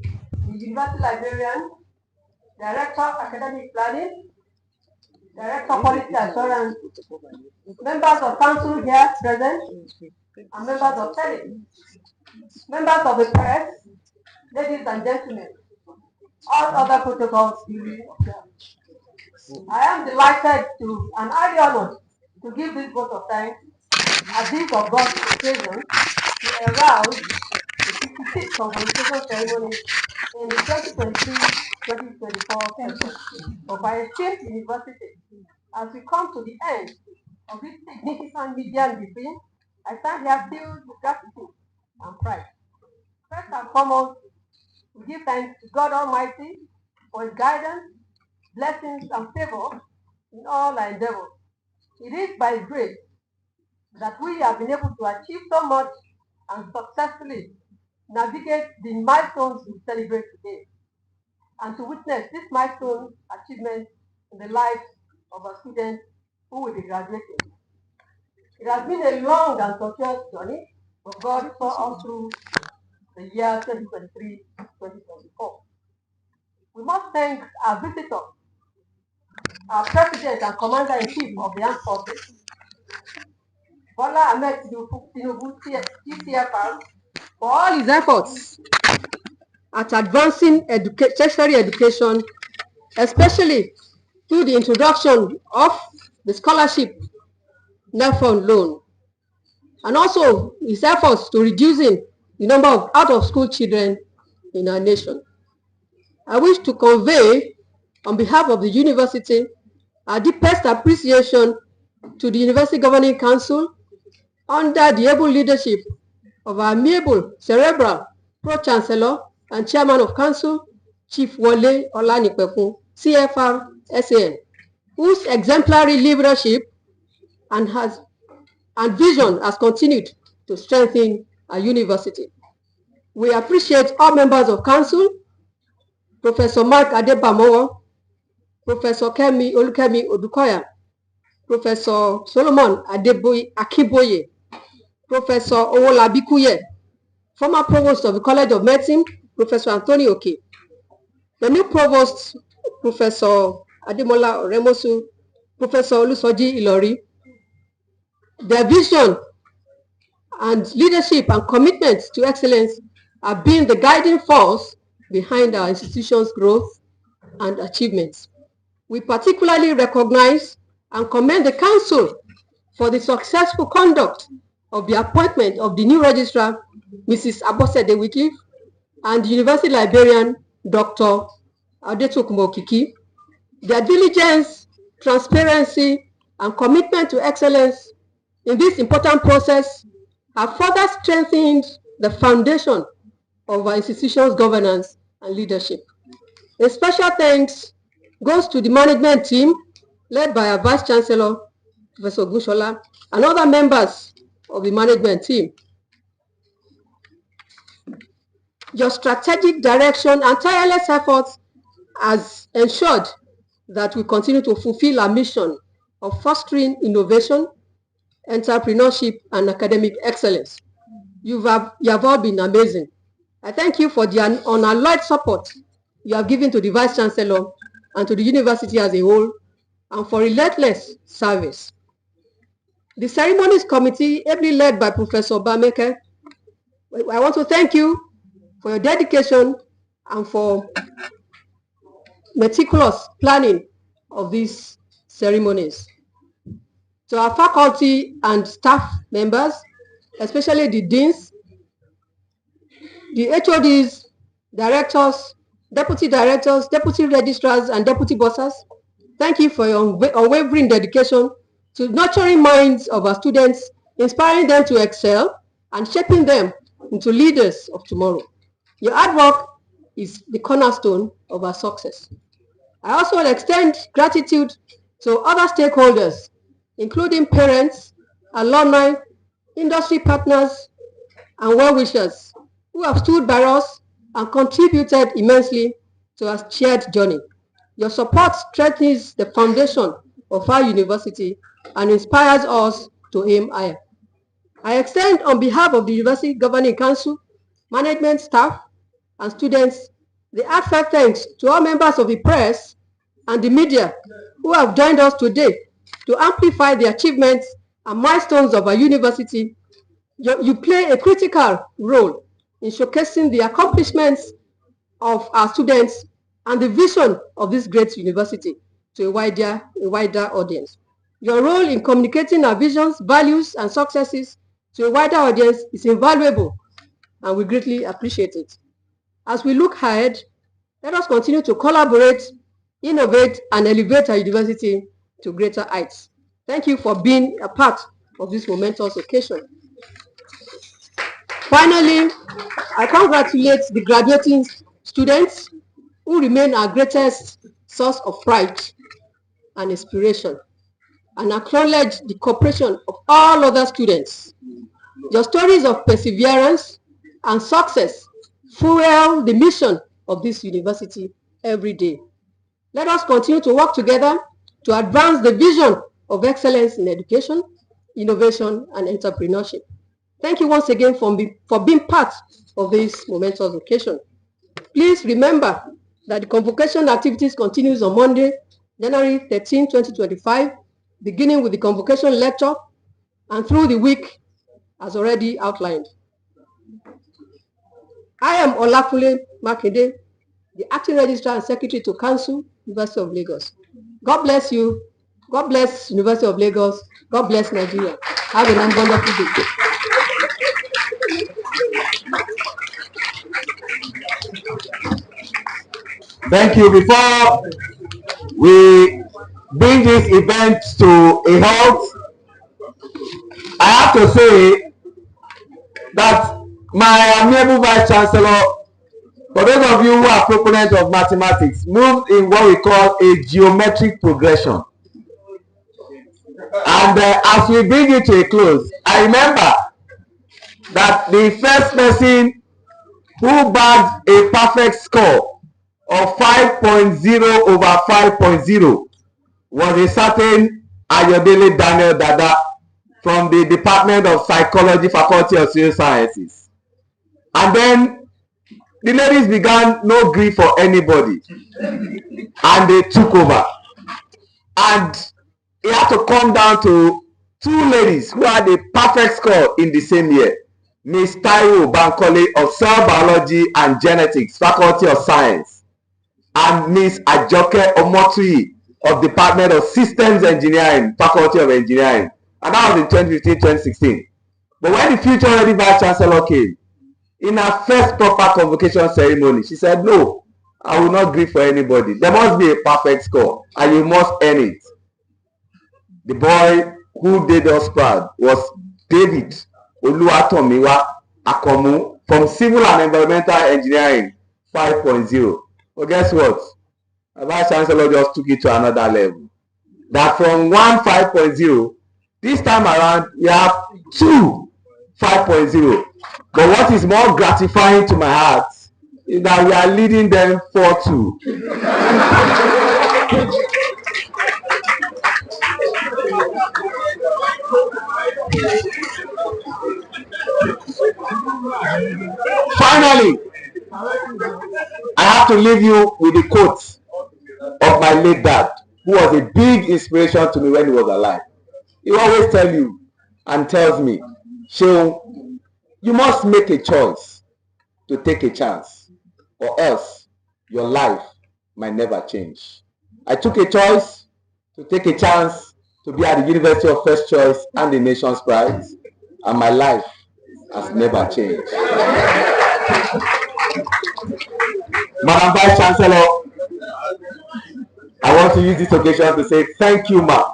the University Librarian, Director Academic Planning, Director Quality Assurance, members of Council here present, and members of Senate, members of the press, ladies and gentlemen, all other protocols duly observed. I am delighted and highly honored to give this vote of thanks at this august occasion to arouse the 56th convocation ceremony in the 2023-2024 session of our esteemed university. As we come to the end of this significant media briefing, I stand here filled with gratitude and pride. First and foremost, we give thanks to God Almighty for His guidance, blessings, and favor in all our endeavors. It is by His grace that we have been able to achieve so much and successfully navigate the milestones we celebrate today, and to witness this milestone achievement in the lives of our students who will be graduating. It has been a long and tortuous journey, but God saw us through the year 2023-2024. We must thank our visitor, our President and Commander-in-Chief of the Armed Forces, Bola Ahmed Tinubu, TCFR, for all his efforts at advancing tertiary education, especially through the introduction of the scholarship NEFON loan, and also his efforts to reducing the number of out-of-school children in our nation. I wish to convey, on behalf of the university, our deepest appreciation to the University Governing Council under the able leadership of our amiable, cerebral Pro-Chancellor and Chairman of Council, Chief Wole Olanipekun, CFR SAN, whose exemplary leadership and vision has continued to strengthen our university. We appreciate all members of council, Professor Mark Adebamowo, Professor Olukemi Odukoya, Professor Solomon Akiboye, Professor Owolabi Kuye, former Provost of the College of Medicine, Professor Anthony Oke, the new Provost, Professor Ademola Oremosu, Professor Olusoji Ilori. Their vision and leadership and commitment to excellence have been the guiding force behind our institution's growth and achievements. We particularly recognize and commend the Council for the successful conduct of the appointment of the new Registrar, Mrs. Abosede Wycliffe, and the University Librarian, Dr. Adetokunbo Okiki. Their diligence, transparency, and commitment to excellence in this important process have further strengthened the foundation of our institution's governance and leadership. A special thanks goes to the management team led by our Vice-Chancellor, Professor Ogunsola, and other members of the management team. Your strategic direction and tireless efforts has ensured that we continue to fulfill our mission of fostering innovation, entrepreneurship, and academic excellence. You have all been amazing. I thank you for the unalloyed support you have given to the Vice-Chancellor and to the university as a whole, and for relentless service. The Ceremonies Committee, ably led by Professor Bameke, I want to thank you for your dedication and for meticulous planning of these ceremonies. To our faculty and staff members, especially the deans, the HODs, directors, deputy registrars, and deputy bosses, thank you for your unwavering dedication to nurturing minds of our students, inspiring them to excel, and shaping them into leaders of tomorrow. Your hard work is the cornerstone of our success. I also extend gratitude to other stakeholders, including parents, alumni, industry partners, and well-wishers who have stood by us and contributed immensely to our shared journey. Your support strengthens the foundation of our university and inspires us to aim higher. I extend on behalf of the University Governing Council, management staff, and students the heartfelt thanks to all members of the press and the media who have joined us today to amplify the achievements and milestones of our university. You play a critical role in showcasing the accomplishments of our students and the vision of this great university to a wider audience. Your role in communicating our visions, values, and successes to a wider audience is invaluable, and we greatly appreciate it. As we look ahead, let us continue to collaborate, innovate, and elevate our university to greater heights. Thank you for being a part of this momentous occasion. Finally, I congratulate the graduating students who remain our greatest source of pride and inspiration, and acknowledge the cooperation of all other students. Your stories of perseverance and success fuel the mission of this university every day. Let us continue to work together to advance the vision of excellence in education, innovation, and entrepreneurship. Thank you once again for being part of this momentous occasion. Please remember that the convocation activities continues on Monday, January 13, 2025, beginning with the convocation lecture and through the week as already outlined. I am Olakule Makinde, the Acting Registrar and Secretary to Council, University of Lagos. God bless you. God bless University of Lagos. God bless Nigeria. Have a wonderful day. Thank you. Before we bring this event to a halt, I have to say that my amiable Vice-Chancellor, for those of you who are proponents of mathematics, moved in what we call a geometric progression. And as we bring it to a close, I remember that the first person who bagged a perfect score of 5.0 over 5.0 was a certain Ayodele Daniel Dada from the Department of Psychology, Faculty of Social Sciences. And then the ladies began no grief for anybody, and they took over. And it had to come down to two ladies who had a perfect score in the same year. Miss Taiwo Bankole of Cell Biology and Genetics, Faculty of Science, and Miss Ajoke Omotuyi of Department of Systems Engineering, Faculty of Engineering. And that was in 2015-2016. But when the future ready Vice-Chancellor came, in her first proper convocation ceremony, she said, no, I will not grieve for anybody. There must be a perfect score, and you must earn it. The boy who did us proud was David Oluwatomiwa Akomu from Civil and Environmental Engineering 5.0. Well, guess what? The Vice-Chancellor just took it to another level. That from 5.0, this time around, we have 5.0. But what is more gratifying to my heart is that we are leading them 4-2. Finally, I have to leave you with the quote of my late dad, who was a big inspiration to me when he was alive. He always tells you and tells me, Sheon, you must make a choice to take a chance, or else your life might never change. I took a choice to take a chance to be at the University of First Choice and the nation's pride, and my life has never changed. Madam Vice-Chancellor, I want to use this occasion to say thank you, ma,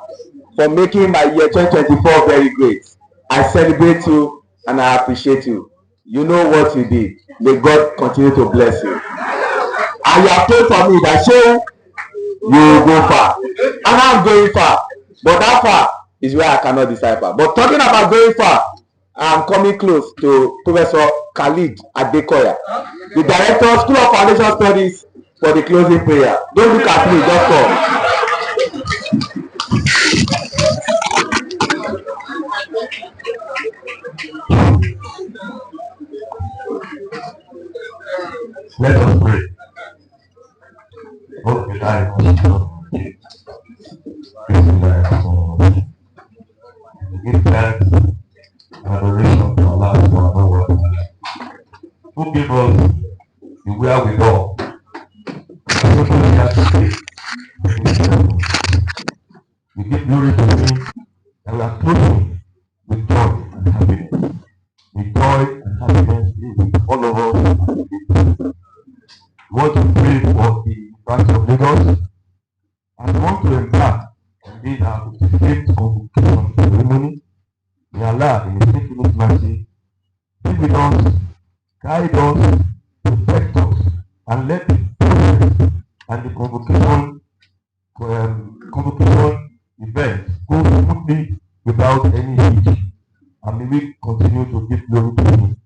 for making my year 2024 very great. I celebrate you and I appreciate you. You know what you did. May God continue to bless you. And you have told for me that you will go far. And I'm going far. But that far is where I cannot decipher. But talking about going far, I'm coming close to Professor Khalid Adekoya, the Director, School of Foundation Studies, for the closing prayer. Don't look at me, just come. Let us pray. Okay, give thanks and adoration to Allah subhanahu wa ta'ala, who give us the wherewithal we give glory to Him and we approach Him with joy and happiness. With joy and happiness with all of us. We want to pray for the University of Lagos, and we want to embark on this our 55th convocation ceremony. May Allah, in His infinite mercy, give with us, guide us, protect us, and let the process and the convocation event go smoothly without any hitch. And may we continue to give glory to Him.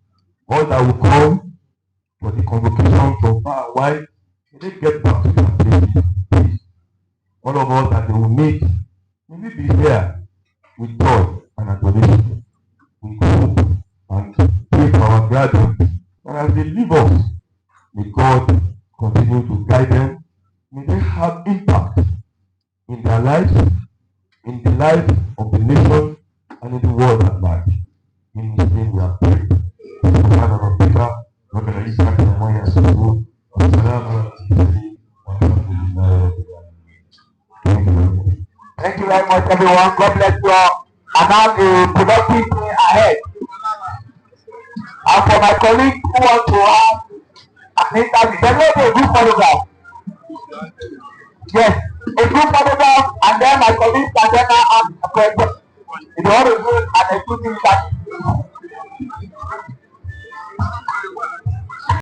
All that will come for the convocation from far and wide, may they get back to their places. Please, all of us that they will meet, may we be here with joy and adoration, with hope and pray for our graduates. And as they leave us, may God continue to guide them. May they have impact in their lives, in the life of the nation, and in the world at large. In His name we are praying. Thank you very much, everyone. God bless you all. And now a productive day ahead. And for my colleagues who want to have an interview, there will be a group photograph. Yes, a group photograph, and then my colleagues can then ask a question. If you want to do an exclusive interview.